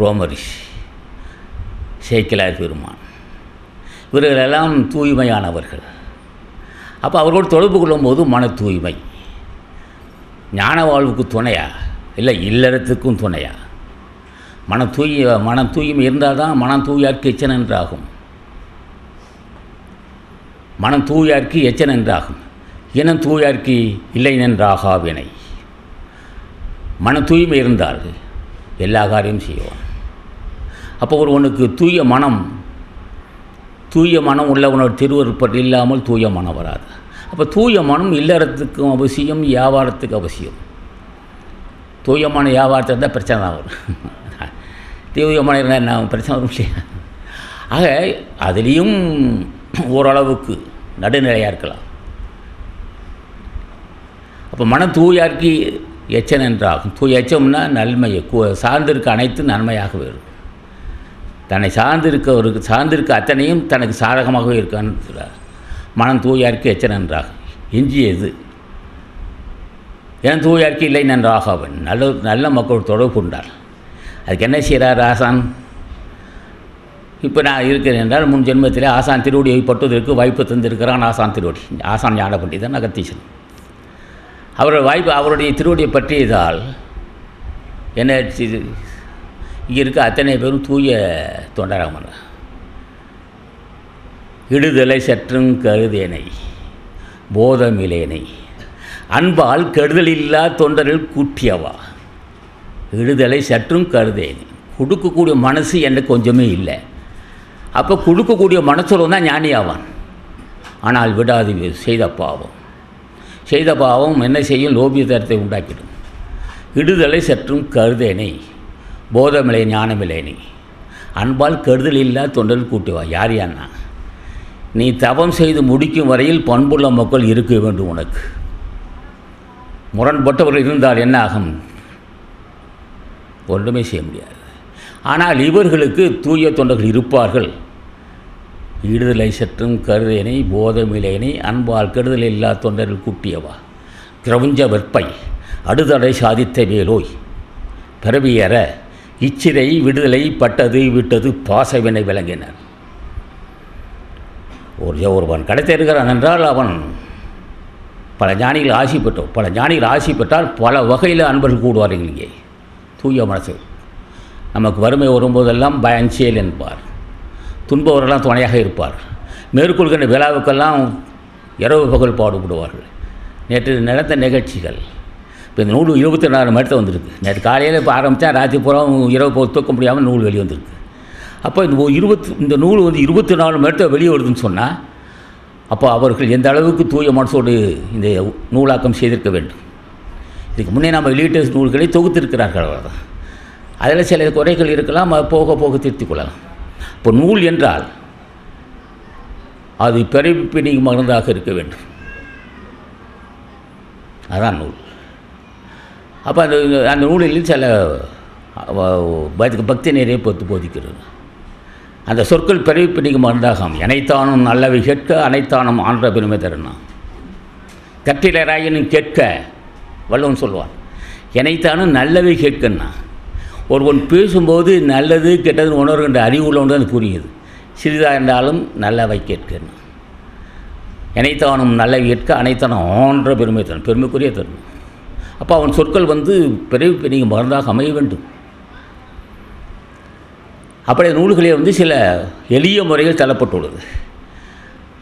ரோமரிஷி, சேக்கிலார் பெருமான் இவர்களெல்லாம் தூய்மையானவர்கள். அப்போ அவர்களோடு தொடர்பு கொள்ளும்போது மன தூய்மை ஞான வாழ்வுக்கு துணையா இல்லை இல்லறத்துக்கும் துணையா? மன தூய்மை இருந்தால் தான் மனம் தூயார்க்கு எச்சன் என்றாகும். மனம் தூயார்க்கு எச்சன் என்றாகும். இனம் தூயார்க்கு இல்லை நன்றாகா வினை. மன தூய்மை இருந்தால் எல்லா காரியமும் செய்வான். அப்போ ஒருவனுக்கு தூய மனம் உள்ளவனோட திருவருப்பட்டு இல்லாமல் தூய மனம் வராது. அப்போ தூய மனம் இல்லறத்துக்கும் அவசியம், வியாபாரத்துக்கு அவசியம். தூயமான வியாபாரத்தை இருந்தால் பிரச்சனை தான் வரும். தூயமான இருந்தால் என்ன பிரச்சனை வரும் இல்லையா? ஆக அதுலேயும் ஓரளவுக்கு நடுநிலையாக இருக்கலாம். அப்போ மனம் தூயார்க்கு எச்சன் என்றாகும். தூய எச்சம்னா நன்மையை சார்ந்திருக்க அனைத்தும் நன்மையாக வரும். தன்னை சார்ந்திருக்க அத்தனையும் தனக்கு சாதகமாகவே இருக்கான்னு மனம் தூயார்க்கு எச்சன் என்றாகும். எஞ்சியது ஏன் தூயார்க்கு இல்லை நன்றாகவன் நல்ல மக்கள் தொடர்பு கொண்டார். அதுக்கு என்ன செய்கிறார் ஆசான்? இப்போ நான் இருக்கிறேன் என்றால் முன் ஜென்மத்திலே ஆசான் திருவடியை பட்டுவதற்கு வாய்ப்பு தந்திருக்கிறான். ஆசான் திருவடி, ஆசான் ஞான பண்டிதன் அகத்தீசன். அவருடைய திருவடியை பற்றியதால் என்ன இங்கே இருக்க அத்தனை பேரும் தூய தொண்டராமன். இடுதலை சற்றும் கருதேனை போதமிலேனை அன்பால் கெடுதலில்லா தொண்டரில் கூட்டியவா. இடுதலை சற்றும் கருதேனை. கொடுக்கக்கூடிய மனசு எனக்கு கொஞ்சமே இல்லை. அப்போ கொடுக்கக்கூடிய மனசுல தான் ஞானி ஆவான். ஆனால் விடாது செய்த பாவம் என்ன செய்யும்? லோபியத்தரத்தை உண்டாக்கிடும். இடுதலை சற்றும் கருதேனை போதமில்லை ஞானமில்லைனி அன்பால் கெடுதல் இல்லா தொண்டரில் கூட்டிவா. யான்னா நீ தவம் செய்து முடிக்கும் வரையில் பண்புள்ள மக்கள் இருக்க வேண்டும். உனக்கு முரண்பட்டவர்கள் இருந்தால் என்ன ஆகும்? ஒன்றுமே செய்ய முடியாது. ஆனால் இவர்களுக்கு தூய தொண்டர்கள் இருப்பார்கள். ஈடுதலை சற்றும் கருதேனை போதமிலேனை அன்பால் கெடுதல் இல்லா தொண்டரில் கூட்டியவா கிரவுஞ்ச வெற்பை அடுதடை சாதித்த வேலோய் பிறவியற இச்சிறை விடுதலை பட்டது விட்டது பாசவினை விளங்கினார். ஒருவன் கிடைத்திருக்கிறான் என்றால் அவன் பல ஞானிகள் ஆசி பெற்றோம். பல ஞானிகள் ஆசி பெற்றால் பல வகையில் அன்பர்கள் கூடுவார்கள். இங்கே தூய மனசு நமக்கு வறுமை வரும்போதெல்லாம் பயன்சேல் என்பார். துன்பவரெல்லாம் துணையாக இருப்பார். மேற்கொள்கின்ற விழாவுக்கெல்லாம் இரவு பகல் பாடுபடுவார்கள். நேற்று நடந்த நிகழ்ச்சிகள் இப்போ இந்த நூல் 24 மணி நேரத்தில் வந்திருக்கு. நேற்று காலையில் இப்போ ஆரம்பித்தா ராத்திரி பூரா இரவு தூக்க முடியாமல் நூல் வெளியே வந்திருக்கு. அப்போ இந்த நூல் 24 மணி நேரத்தில் வெளியே வருதுன்னு சொன்னால் அப்போ அவர்கள் எந்த அளவுக்கு தூய மனசோடு இந்த நூலாக்கம் செய்திருக்க வேண்டும். இதுக்கு முன்னே நம்ம வெளியிட்ட நூல்களை தொகுத்திருக்கிறார்கள். அவ்வளோதான். அதில் சில குறைகள் இருக்கலாம், போக போக திருத்திக் கொள்ளலாம். இப்போ நூல் என்றால் அது பிறப்பினி மருந்தாக இருக்க வேண்டும். அதான் நூல். அப்போ அந்த நூலில் சில பக்தி நிறைய போதிக்கிறது. அந்த சொற்கள் பிறப்பினிக்கு மருந்தாகும். எனைத்தானும் நல்லவை கேட்க அனைத்தானும் ஆன்ற பெருமை தரணும். கற்றிலராயினும் கேட்க வல்லவன் சொல்லுவான். எனைத்தானும் நல்லவை கேட்கன்னா ஒருவன் பேசும்போது நல்லது கெட்டதுன்னு உணர்கின்ற அறிவு உள்ளவன் தான் அது புரியுது. சிறிதாக இருந்தாலும் நல்லவை கேட்கணும். எனைத்தானும் நல்லவை கேட்க அனைத்தானும் ஆன்ற பெருமை தரணும், பெருமைக்குரிய தரணும். அப்போ அவன் சொற்கள் பிறப்பினிக்கு மருந்தாக அமைய வேண்டும். அப்படியே நூல்களே சில எளிய முறையில் தள்ளப்பட்டுள்ளது.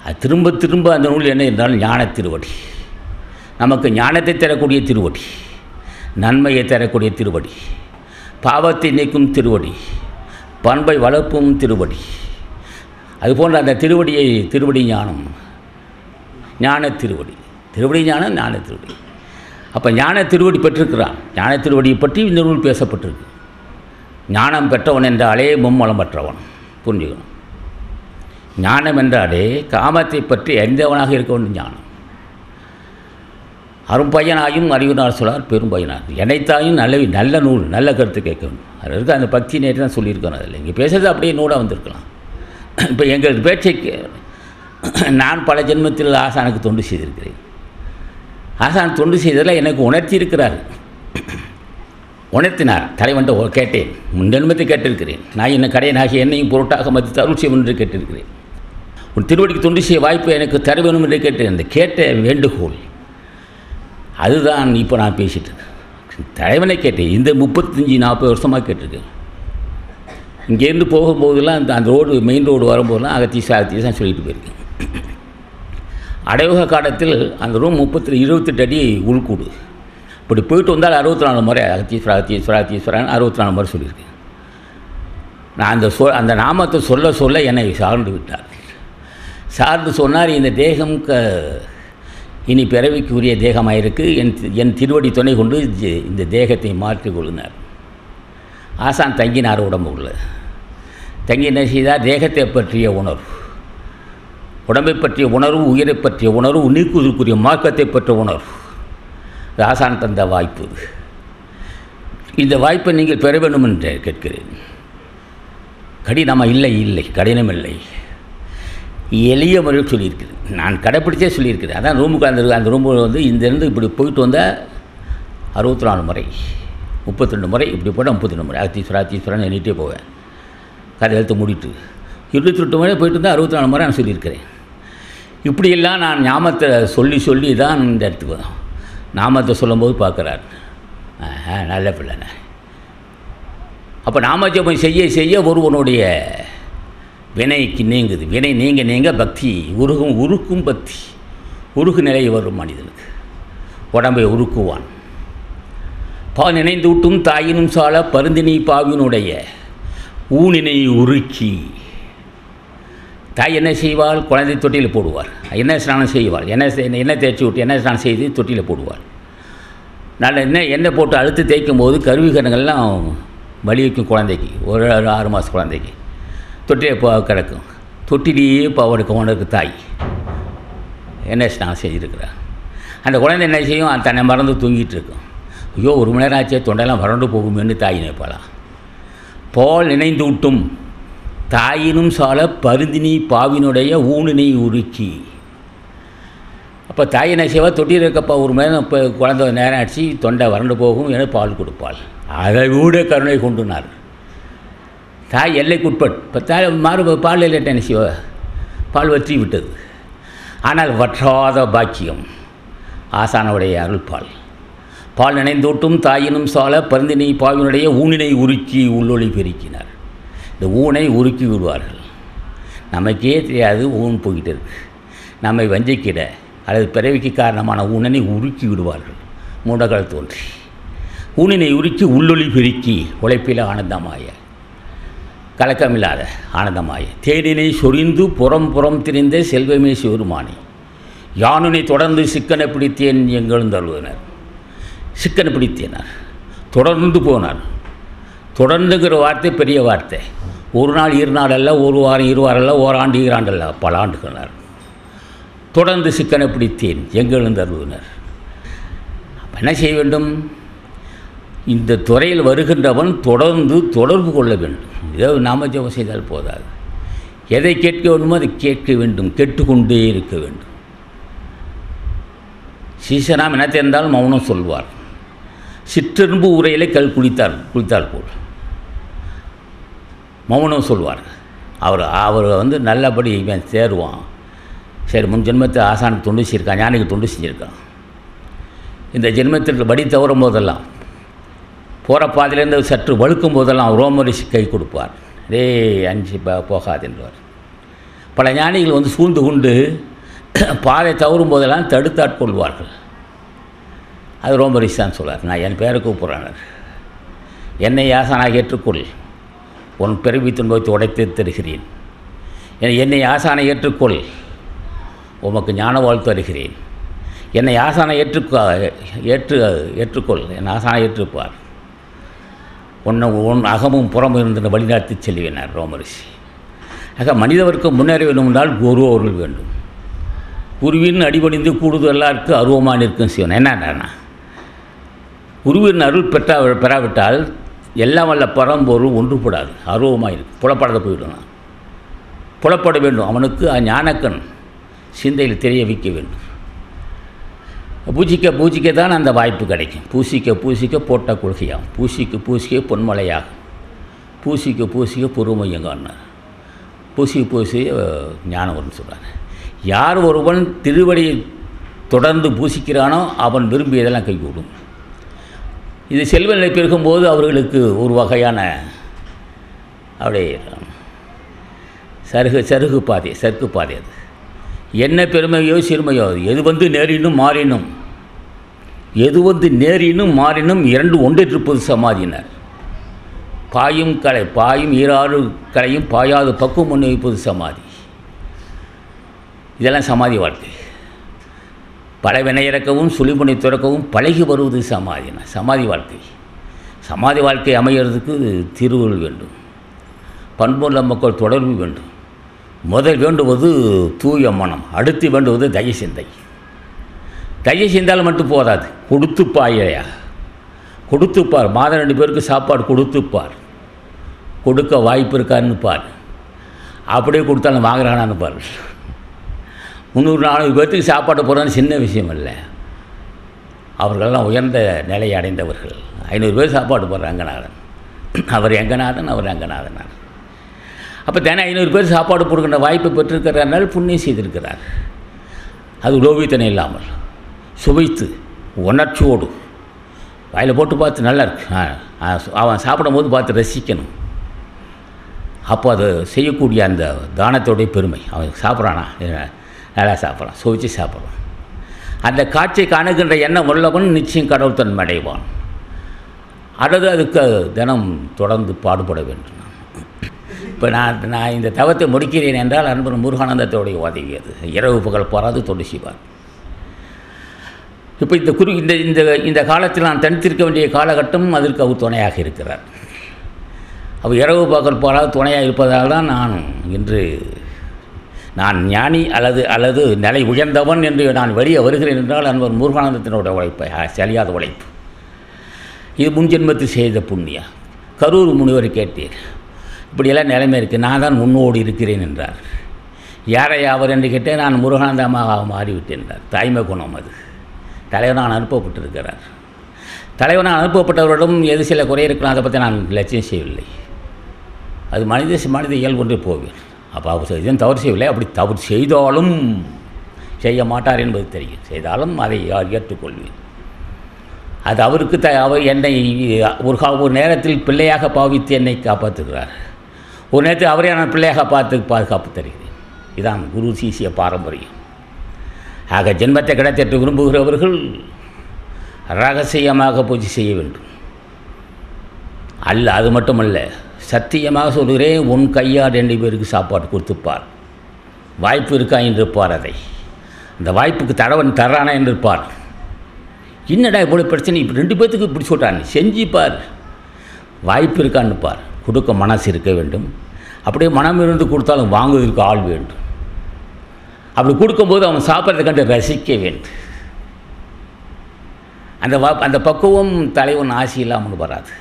அது திரும்ப திரும்ப அந்த நூல் என்ன என்றால் ஞான திருவடி. நமக்கு ஞானத்தை தரக்கூடிய திருவடி, நன்மையை தரக்கூடிய திருவடி, பாவத்தை நீக்கும் திருவடி, பண்பை வளர்ப்பும் திருவடி. அதுபோன்ற அந்த திருவடி ஞானம், ஞான திருவடி, திருவடி ஞானம், ஞான திருவடி. அப்போ ஞான திருவடி பெற்றிருக்கிறான். ஞான திருவடியை பற்றி இந்த நூல் பேசப்பட்டிருக்கு. ஞானம் பெற்றவன் என்றாலே மும்மலம் பெற்றவன் புரிஞ்சுக்கணும். ஞானம் என்றாலே காமத்தை பற்றி அறிந்தவனாக இருக்க வேண்டும். ஞானம் அரும்பயனாயும் அறிவினார் சொல்லார் பெரும்பயனார். எனைத்தாயும் நல்ல நூல், நல்ல கருத்து கேட்க வேண்டும். அது இருக்க அந்த பக்தி நேற்று தான் சொல்லியிருக்கணும். அதில் இங்கே பேசுறது அப்படியே நூலாக வந்திருக்கலாம். இப்போ எங்கள் பேச்சைக்கு நான் பல ஜென்மத்தில் ஆசானுக்கு தொண்டு செய்திருக்கிறேன். ஆசான் தொண்டு செய்ததில் எனக்கு உணர்த்தி இருக்கிறார். உணர்த்தினார். தலைவன்ட்ட கேட்டேன். முன்ஜென்மத்தை கேட்டிருக்கிறேன். நான் என்ன கடையனாகி என்னையும் பொருட்டாக மதித்து அருள் செய்யும் என்று கேட்டிருக்கிறேன். உன் திருவடிக்கு தொண்டு செய்ய வாய்ப்பு எனக்கு தர வேணும் என்று கேட்டேன். அந்த கேட்ட வேண்டுகோள் அதுதான் இப்போ நான் பேசிட்டு தலைவனை கேட்டேன். இந்த 35-40 வருஷமாக கேட்டிருக்கேன். இங்கேருந்து போகும்போதெல்லாம் அந்த ரோடு மெயின் ரோடு வரும்போதெல்லாம் அகத்தீசா சொல்லிட்டு போயிருக்கேன். அடையோக காலத்தில் அந்த ரூம் 28 அடி உள்கூடு. இப்படி போயிட்டு வந்தால் 64 முறை அகத்தீஸ்வரா 64 முறை சொல்லியிருக்கேன். நான் அந்த நாமத்தை சொல்ல என்னை சார்ந்து விட்டார். சார்ந்து சொன்னார், இந்த தேகம் இனி பிறவிக்குரிய தேகமாக இருக்குது. என் திருவடி துணை கொண்டு இந்த தேகத்தை மாற்றிக் கொள்ளினார். ஆசான் தங்கினார். உடம்பு உள்ள தங்கி என்ன செய்தார்? தேகத்தை பற்றிய உணர்வு, உடம்பை பற்றிய உணர்வு, உயிரை பற்றிய உணர்வு, நீக்குவதற்குரிய மார்க்கத்தை பற்றிய உணர்வு. ஆசான் தந்த வாய்ப்பு. இந்த வாய்ப்பை நீங்கள் பெற வேண்டும் என்று கேட்கிறேன். கடினமாக இல்லை, கடினம் இல்லை, எளிய முறையில் சொல்லியிருக்கிறேன். நான் கடைப்பிடிச்சே சொல்லியிருக்கிறேன். அதான் ரூமுக்கு அந்த ரூமில் இங்கேருந்து இப்படி போயிட்டு வந்தால் 64 முறை, 32 முறை இப்படி போட்டால் 32 முறை அகத்தீஸ்வரன் எண்ணிகிட்டே போவேன். கதை எழுத்து மூடிட்டு 28 முறை போயிட்டு இருந்தால் 64 முறை நான் சொல்லியிருக்கிறேன். இப்படியெல்லாம் நான் ஞாபகத்தை சொல்லி தான் இந்த இடத்துக்கு வந்தோம். நாமத்தை சொல்லும்போது பார்க்குறார், நல்ல பிள்ளைண்ண. அப்போ நாமஜபம் செய்ய ஒருவனுடைய வினைக்கு நீங்குது. வினை நீங்க பக்தி உருக்கும் பக்தி உருகு நிலை வரும் மனிதனுக்கு. உடம்பை உருக்குவான். பால் நினைந்து விட்டும் தாயினும் சால பருந்தினி பாவினுடைய ஊனினை உருக்கி. தாய் என்ன செய்வாள்? குழந்தை தொட்டியில் போடுவார். என்ன ஸ்நானம் செய்வாள்? எண்ணெய் தேய்ச்சி விட்டு எண்ணெய் ஸ்நானம் செய்து தொட்டியில் போடுவாள். நல்ல எண்ணெய் போட்டு அழுத்து தேய்க்கும் போது கருவிகரங்கள்லாம் வலி வைக்கும். குழந்தைக்கு ஒரு 6 மாத குழந்தைக்கு தொட்டிலே கிடக்கும். தொட்டிலேயே அவனுக்கு தாய் எண்ணெய் ஸ்நானம் செய்திருக்கிறார். அந்த குழந்தை என்ன செய்யும்? தன்னை மறந்து தூங்கிட்டு இருக்கும். ஐயோ, 1 மணி நேரம் ஆச்சே, தொண்டையெல்லாம் வறண்டு போகுமேன்னு தாய் நினைப்பாளாம். பால் நினைந்து விட்டும் தாயினும் சால பருந்தினி பாவினுடைய ஊனினை உருக்கி. அப்போ தாய் என்ன செய்வா, தொட்டியில் இருக்கப்பா ஒரு மணி இப்போ குழந்தை நேரம் ஆச்சு தொண்டை வறண்டு போகும் என பால் கொடுப்பாள். அதை விட கருணை கொண்டுனார். தாய் எல்லைக்குட்பட். இப்போ தாய் பால் இல்லைட்ட என்ன செய்வா, பால் வற்றி விட்டது. ஆனால் வற்றாத பாக்கியம் ஆசானுடைய அருள்பால். பால் நினைந்தூட்டும் தாயினும் சால பருந்தினை பாவினுடைய ஊனினை உருக்கி உள்ளொளி பெருக்கினார். இந்த ஊனை உருக்கி விடுவார்கள். நமக்கே தெரியாது ஊன் போய்கிட்டு இருக்கு. நம்மை வஞ்சிக்கிட அல்லது பிறவிக்கு காரணமான ஊனனை உருக்கி விடுவார்கள். மூடகள் தோன்றி ஊனினை உருக்கி உள்ளொளி பெருக்கி உழைப்பில் ஆனந்தமாய கலக்கமில்லாத ஆனந்தமாய தேனினை சொரிந்து புறம் புறம் திரிந்த செல்வமே சிவருமானி யானுனை தொடர்ந்து சிக்கனை பிடித்தேன் எங்கெழுந்தருளினர். சிக்கனை பிடித்தேனார், தொடர்ந்து போனார். தொடர்ந்துங்கிற வார்த்தை பெரிய வார்த்தை. ஒரு நாள் இரு நாள் அல்ல, ஒரு வாரம் இரு வாரம் அல்ல, ஓராண்டு ஈராண்டு அல்ல, பல ஆண்டுகளார் தொடர்ந்து சிக்கனை பிடித்தேன் எங்கெழுந்தருளினர். அப்போ என்ன செய்ய வேண்டும்? இந்த துறையில் வருகின்றவன் தொடர்ந்து தொடர்பு கொள்ள வேண்டும். ஏதோ நாம ஜெபம் செய்தால் போதாது. எதை கேட்க வேண்டுமோ அதை கேட்க வேண்டும், கேட்டுக்கொண்டே இருக்க வேண்டும். சீசனாம் என்ன தெரிந்தாலும் மௌனம் சொல்வார். சிற்றெரும்பு உரையிலே குளித்தால் போல் மௌனம் சொல்வார். அவர் வந்து நல்லபடி இவன் சேருவான். சரி, முன் ஜென்மத்தை ஆசானுக்கு தொண்டு செஞ்சிருக்கான், ஞானிக்கு தொண்டு செஞ்சுருக்கான். இந்த ஜென்மத்தில் படி தவறும் போதெல்லாம், போகிற பாதையிலேருந்து சற்று வழுக்கும் போதெல்லாம் ரோமரிஷி கை கொடுப்பார். ரே அஞ்சு போகாது என்பார். பல ஞானிகள் வந்து சூழ்ந்து கொண்டு பாதை தவறும் போதெல்லாம் தடுத்தாட்கொள்வார்கள். அது ரோமரிஷி தான் சொல்வார். நான் என் பேரை கூப்பிட்றானர். என்னை ஆசானாக ஏற்றுக்கொள், உன் பிறவி துன்பத்தை உடைத்து தருகிறேன். என்னை ஆசானை ஏற்றுக்கொள், உமக்கு ஞான வாழ்த்து தருகிறேன். என்னை ஆசானை ஏற்றுக்கொள், என் ஆசானை ஏற்றுப்பார். உன் அகமும் புறமும் இருந்த வழிநடத்தி செல்வேனார் ரோமரிஷி. ஆக மனிதவருக்கு முன்னேற வேண்டும் என்றால் குரு அவர்கள் வேண்டும். குருவின் அடிபணிந்து கூடுதலாருக்கு அருவமாக நிற்கும் சிவன். என்னன்னா, குருவின் அருள் பெறாவிட்டால் எல்லாம் வல்ல பரம்பொருள் ஒன்றுபடாது, அருவமாக இருக்கும், புலப்படாத போயிடணும். புலப்பட வேண்டும். அவனுக்கு ஞானக்கண் சிந்தையில் தெரிய வைக்க வேண்டும். பூஜிக்க தான் அந்த வாய்ப்பு கிடைக்கும். பூசிக்க போட்ட கொள்கையாகும். பூசிக்க பொன்மலையாகும். பூசிக்க பொறுமையங்கான்னார். பூசிக்க ஞானம் வரும்னு சொல்கிறாங்க. யார் ஒருவன் திருவடியை தொடர்ந்து பூசிக்கிறானோ அவன் விரும்பியதெல்லாம் கைகூடும். இது செல்வ நிலை பெருகும்போது அவர்களுக்கு ஒரு வகையான அப்படியே சறுக்கு பாதை அது. என்ன பெருமையோ சிறுமையோ, எது வந்து நேரினும் மாறினும் இரண்டு ஒன்றிருப்பது சமாதியினர். பாயும் ஈராறு கலையும் பாயாது பக்குவம் முன்னே வைப்பது சமாதி. இதெல்லாம் சமாதி வாழ்க்கை. பல வினையிறக்கவும் சுழிமுனை துறக்கவும் பழகி வருவது சமாதினா சமாதி வாழ்க்கை. சமாதி வாழ்க்கை அமைகிறதுக்கு திருவுருள் வேண்டும், பண்புள்ள மக்கள் தொடர்பு வேண்டும். முதல் வேண்டுவது தூய மனம், அடுத்து வேண்டுவது தய சிந்தை. தய சிந்தால் மட்டும் போதாது, கொடுத்துப்பார். மாதம் 2 பேருக்கு சாப்பாடு கொடுத்துப்பார். கொடுக்க வாய்ப்பு இருக்கான்னு பார். அப்படியே கொடுத்தாலும் வாங்குறானான்னு பார். 300-400 பேர்த்துக்கு சாப்பாடு போகிறான்னு சின்ன விஷயம் இல்லை. அவர்களெல்லாம் உயர்ந்த நிலையை அடைந்தவர்கள். 500 பேர் சாப்பாடு போடுற ரங்கநாதன். அவர் ரங்கநாதனார். அப்போ தினம் 500 பேர் சாப்பாடு போடுகின்ற வாய்ப்பை பெற்றிருக்கிறார்கள், புண்ணியம் செய்திருக்கிறார். அது லோபித்தனை இல்லாமல் சுவைத்து உணர்ச்சியோடு வாயில் போட்டு பார்த்து நல்லா இருக்கு, அவன் சாப்பிடும்போது பார்த்து ரசிக்கணும். அப்போ அது செய்யக்கூடிய அந்த தானத்தோடைய பெருமை. அவன் சாப்பிட்றானா, நல்லா சாப்பிட்றான், சுவைச்சு சாப்பிட்றான். அந்த காட்சியை காணுகின்ற எண்ணம் உள்ளவன் நிச்சயம் கடவுள் தன்மை அடைவான். அல்லது அதுக்கு தினம் தொடர்ந்து பாடுபட வேண்டும். இப்போ நான் இந்த தவத்தை முடிக்கிறேன் என்றால் அன்பர் முருகானந்தத்தோடைய உதவியது. இரவு பகல் போராது தொண்டு செய்வார். இப்போ இந்த காலத்தில் நான் தனித்திருக்க வேண்டிய காலகட்டம் அதற்கு அவர் துணையாக இருக்கிறார். அவர் இரவு பகல் போராது துணையாக இருப்பதால் தான் நான் ஞானி அல்லது நிலை உயர்ந்தவன் என்று நான் வெளியே வருகிறேன் என்றால் அன்பர் முருகானந்தத்தினுடைய உழைப்பை, சரியாத உழைப்பு. இது முன்ஜென்மத்தில் செய்த புண்ணியம். கரூர் முனிவர் கேட்டீர், இப்படியெல்லாம் நிலைமை இருக்குது, நான் தான் முன்னோடி இருக்கிறேன் என்றார். யாரை அவர் என்று கேட்டேன். நான் முருகானந்தமாக மாறிவிட்டேன் என்றார். தாய்மை குணம் அது. தலைவனாக அனுப்பப்பட்டிருக்கிறார். தலைவனாக அனுப்பப்பட்டவரிடம் எது சில குறை இருக்கலாம், அதை பற்றி நான் லட்சியம் செய்யவில்லை. அது மனித இயல்பு ஒன்று போவேன். அப்போ அவர் இதுவும் தவறு செய்யவில்லை. அப்படி தவறு செய்தாலும் செய்ய மாட்டார் என்பது தெரியும். செய்தாலும் அதை ஏற்றுக்கொள்வேன். அது அவருக்கு அவர் என்னை ஒரு நேரத்தில் பிள்ளையாக பாவித்து என்னை காப்பாற்றுகிறார். ஒரு நேரத்தில் அவரே நான் பிள்ளையாக பார்த்து பாதுகாப்பு தருகிறேன். இதான் குரு சிஷ்ய பாரம்பரியம். ஆக ஜென்மத்தை கிடைத்தட்டு விரும்புகிறவர்கள் ரகசியமாக பூஜை செய்ய வேண்டும். அல்ல, அது மட்டுமல்ல, சத்தியமாக சொல்கிறேன், உன் கையால் 2 பேருக்கு சாப்பாடு கொடுத்துப்பார். வாய்ப்பு இருக்கா என்றிருப்பார். அதை அந்த வாய்ப்புக்கு தடவன் தர்றானா என்றிருப்பார். என்னடா இவ்வளோ பிரச்சனை, இப்போ 2 பேர்த்துக்கு இப்படி சொல்கிறான், செஞ்சுப்பார். வாய்ப்பு இருக்கான்னுப்பார். கொடுக்க மனசு இருக்க வேண்டும். அப்படியே மனம் இருந்து கொடுத்தாலும் வாங்குவதற்கு ஆள் வேண்டும். அப்படி கொடுக்கும்போது அவன் சாப்பிட்றதை கண்டு ரசிக்க வேண்டும். அந்த பக்குவம் தலைவன் ஆசி இல்லாமல் வராது.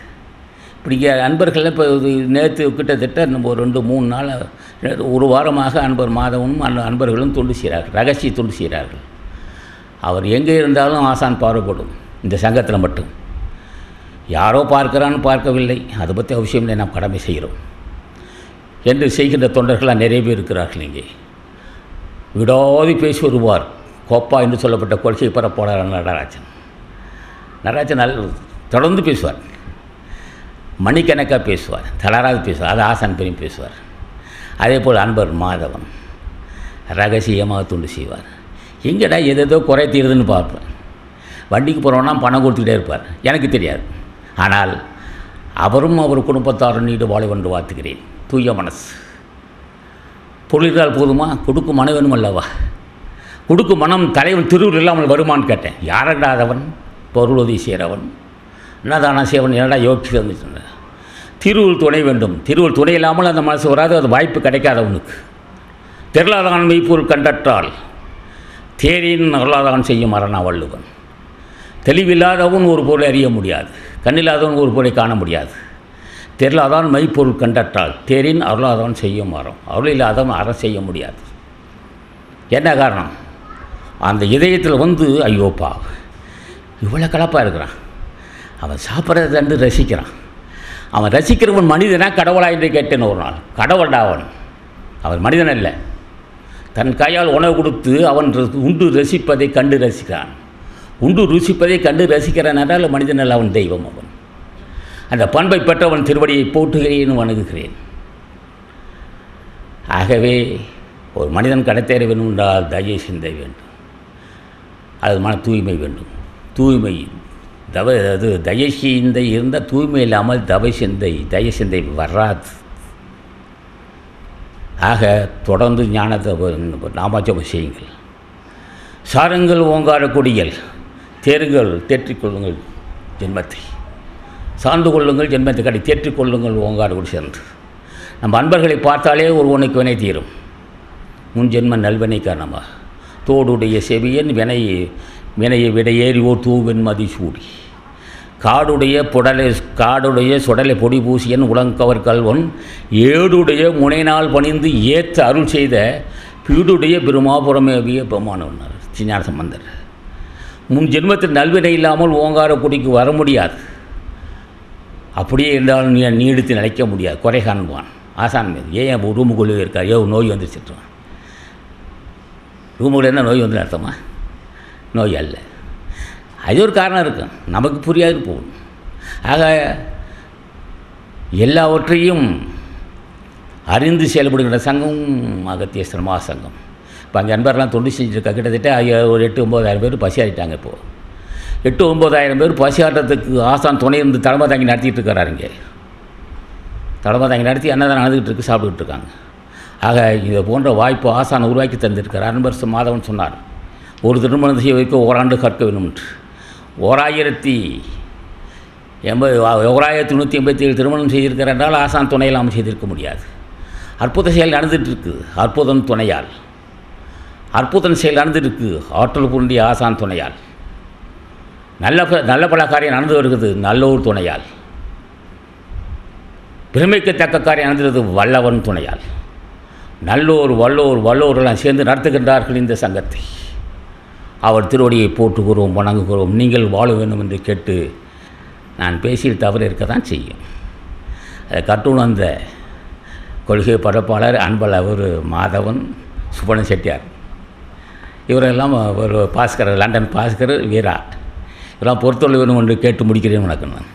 இப்படி அன்பர்கள் இப்போ நேற்று கிட்டத்தட்ட நம்ம ஒரு 2-3 நாள், ஒரு வாரமாக அன்பர் மாதவனும் அன்பர்களும் தொண்டு செய்கிறார்கள், ரகசிய தொண்டு செய்கிறார்கள். அவர் எங்கே இருந்தாலும் ஆசான் பாடுபடும். இந்த சங்கத்தில் மட்டும் யாரோ பார்க்கிறான்னு பார்க்கவில்லை, அதை பற்றி அவசியம் இல்லை, நாம் கடமை செய்கிறோம் என்று செய்கின்ற தொண்டர்களாக நிறைய பேர் இருக்கிறார்கள். இங்கே விடாது பேசி வருவார். கோப்பா என்று சொல்லப்பட்ட கொள்கை பரப்பாளர் நடராஜன் தொடர்ந்து பேசுவார். மணிக்கணக்காக பேசுவார், தளராது பேசுவார். அது ஆசான் பெரிய பேசுவார். அதே போல் அன்பர் மாதவன் ரகசியமாக தொண்டு செய்வார். எங்கடா எதோ குறை தீருதுன்னு பார்ப்பேன். வண்டிக்கு போகிறோன்னா பணம் கொடுத்துக்கிட்டே இருப்பார். எனக்கு தெரியாது. ஆனால் அவரும் அவர் குடும்பத்தாரும் நீடு வாழ வந்து வாழ்த்துக்கிறேன். தூய மனசு. பொருளால் போதுமா? கொடுக்கும் மனம் வேணும் அல்லவா? கொடுக்கும் மனம் தலைவன் திருவுள் இல்லாமல் வருமானு கேட்டேன். யாரடாதவன்? பொருள் உதவி செய்கிறவன், என்னதானா செய்வன், என்னடா யோசிச்சு வந்துச்சு. திருவுள் துணை வேண்டும். திருவுள் துணை இல்லாமல் அந்த மனசு வராது. அது வாய்ப்பு கிடைக்காதவனுக்கு. தெருளாதான் மெய்ப்பொருள் கண்டற்றால் தேரின் அருளாதான் செய்யும் அரணா வள்ளுவன். தெளிவில்லாதவன் ஒரு பொருளை அறிய முடியாது. கண்ணில்லாதவன் ஒரு பொருளை காண முடியாது. தெருளாதான் மெய்ப்பொருள் கண்டற்றால் தேரின் அருளாதான் செய்யும் அறம். அருள் இல்லாதவன் அறம் செய்ய முடியாது. என்ன காரணம்? அந்த இதயத்தில் ஐயோப்பா இவ்வளோ கலப்பாக இருக்கிறான். அவன் சாப்பிட்றத கண்டு ரசிக்கிறான். அவன் ரசிக்கிறவன் மனிதனா கடவுளா என்று கேட்டேன் ஒரு நாள். கடவுள்டா அவன் மனிதன் அல்ல. தன் கையால் உணவு கொடுத்து அவன் உண்டு ரசிப்பதை கண்டு ரசிக்கிறான். உண்டு ருசிப்பதை கண்டு ரசிக்கிறான் என்றால் மனிதன் அல்ல, அவன் தெய்வம். அவன் அந்த பண்பை பெற்றவன் திருவடியை போட்டுகிறேன், வணங்குகிறேன். ஆகவே ஒரு மனிதன் கடத்தேற வேண்டும் என்றால் தயை சிந்தை வேண்டும். அது மன தூய்மை வேண்டும். தூய்மை அது தயை சிந்தை இருந்தால் தூய்மை இல்லாமல் தயை சிந்தை வராது. ஆக தொடர்ந்து ஞானத்தை நாமஜபம் செய்யுங்கள். சாருங்கள் ஓங்கார கொடிகள், தேருங்கள் தேற்றிக்கொள்ளுங்கள் ஜென்மத்தை, சார்ந்து கொள்ளுங்கள் ஜென்மத்தை தேற்றிக்கொள்ளுங்கள் ஓங்கார கொடி சேர்ந்து. நம்ம அன்பர்களை பார்த்தாலே ஒருவனுக்கு வினை தீரும். முன் ஜென்ம நல்வினை காரணமாக தோடுடைய செவியன் வினையை விட ஏறிவோர் தூவென் மதிசூடி காடுடைய சுடலை பொடி பூசியன் உலங்கவர் கல்வன் ஏடுடைய முனைநாள் பணிந்து ஏற்ற அருள் செய்த பீடுடைய பெருமாபுரமேவிய பெருமானவனார் ஞான சம்பந்தர். முன் ஜென்மத்தில் நல்வினை இல்லாமல் ஓங்கார குடிக்கு வர முடியாது. அப்படியே இருந்தாலும் நீடித்து நினைக்க முடியாது. குறை காண்பான் ஆசான் மீது. ஏன் ரூமுக்குள்ளே இருக்கார்? நோய் வந்துச்சுட்டான். ரூமுக்குள்ள என்ன நோய் வந்து அர்த்தமா? நோய் அல்ல. அது ஒரு காரணம் இருக்கும், நமக்கு புரியாது போகும். ஆக எல்லாவற்றையும் அறிந்து செயல்படுகின்ற சங்கம் அகத்திய சிரமா சங்கம். இப்போ அங்கே அன்பர்லாம் தொண்டு செஞ்சுருக்கா. கிட்டத்தட்ட ஒரு 8-9 பேர் பசி ஆகிட்டாங்க. இப்போது 8-9 பேர் பசி ஆட்டத்துக்கு ஆசான் துணை இருந்து தலைமை தாங்கி நடத்திட்டு இருக்கிறாரு. இங்கே தலைமை தாங்கி நடத்தி அன்னதான் நடந்துக்கிட்டு இருக்கு, சாப்பிட்டுக்கிட்டு இருக்காங்க. ஆக இதை போன்ற வாய்ப்பு ஆசான் உருவாக்கி தந்திருக்கிறார். அன்பர் மாதவன் சொன்னார், ஒரு திருமணம் செய்ய வைக்க ஓராண்டு கற்க வேண்டும் என்று. 1187 திருமணம் செய்திருக்கிறார் என்றால் ஆசான் துணை இல்லாமல் செய்திருக்க முடியாது. அற்புத செயல் நடந்துகிட்ருக்கு. அற்புதம் துணையால் அற்புதம் செயல் நடந்துருக்கு. ஆற்றல் புரிண்டிய ஆசான் துணையால் நல்ல பல காரியம் நடந்து வருகிறது. நல்ல ஒரு துணையால். பிரமிக்கத்தக்க காரியம் நடந்தது வல்லவன் துணையால். நல்லோர் வல்லோரெல்லாம் சேர்ந்து நடத்துகின்றார்கள் இந்த சங்கத்தை. அவர் திருவடியை போற்றுகிறோம், வணங்குகிறோம். நீங்கள் வாழ வேண்டும் என்று கேட்டு நான் பேசியில் தவறு இருக்க தான் செய்யும். அதை கட்டுணர்ந்த கொள்கை பரப்பாளர் அன்பல் அவர் மாதவன், சுப்பண்ண செட்டியார், இவரெல்லாம் ஒரு பாஸ்கர், லண்டன் பாஸ்கர், வீரா, இதெல்லாம் பொறுத்தொள்ள வேணும் என்று கேட்டு முடிக்கிறேன். வணக்கம். நான்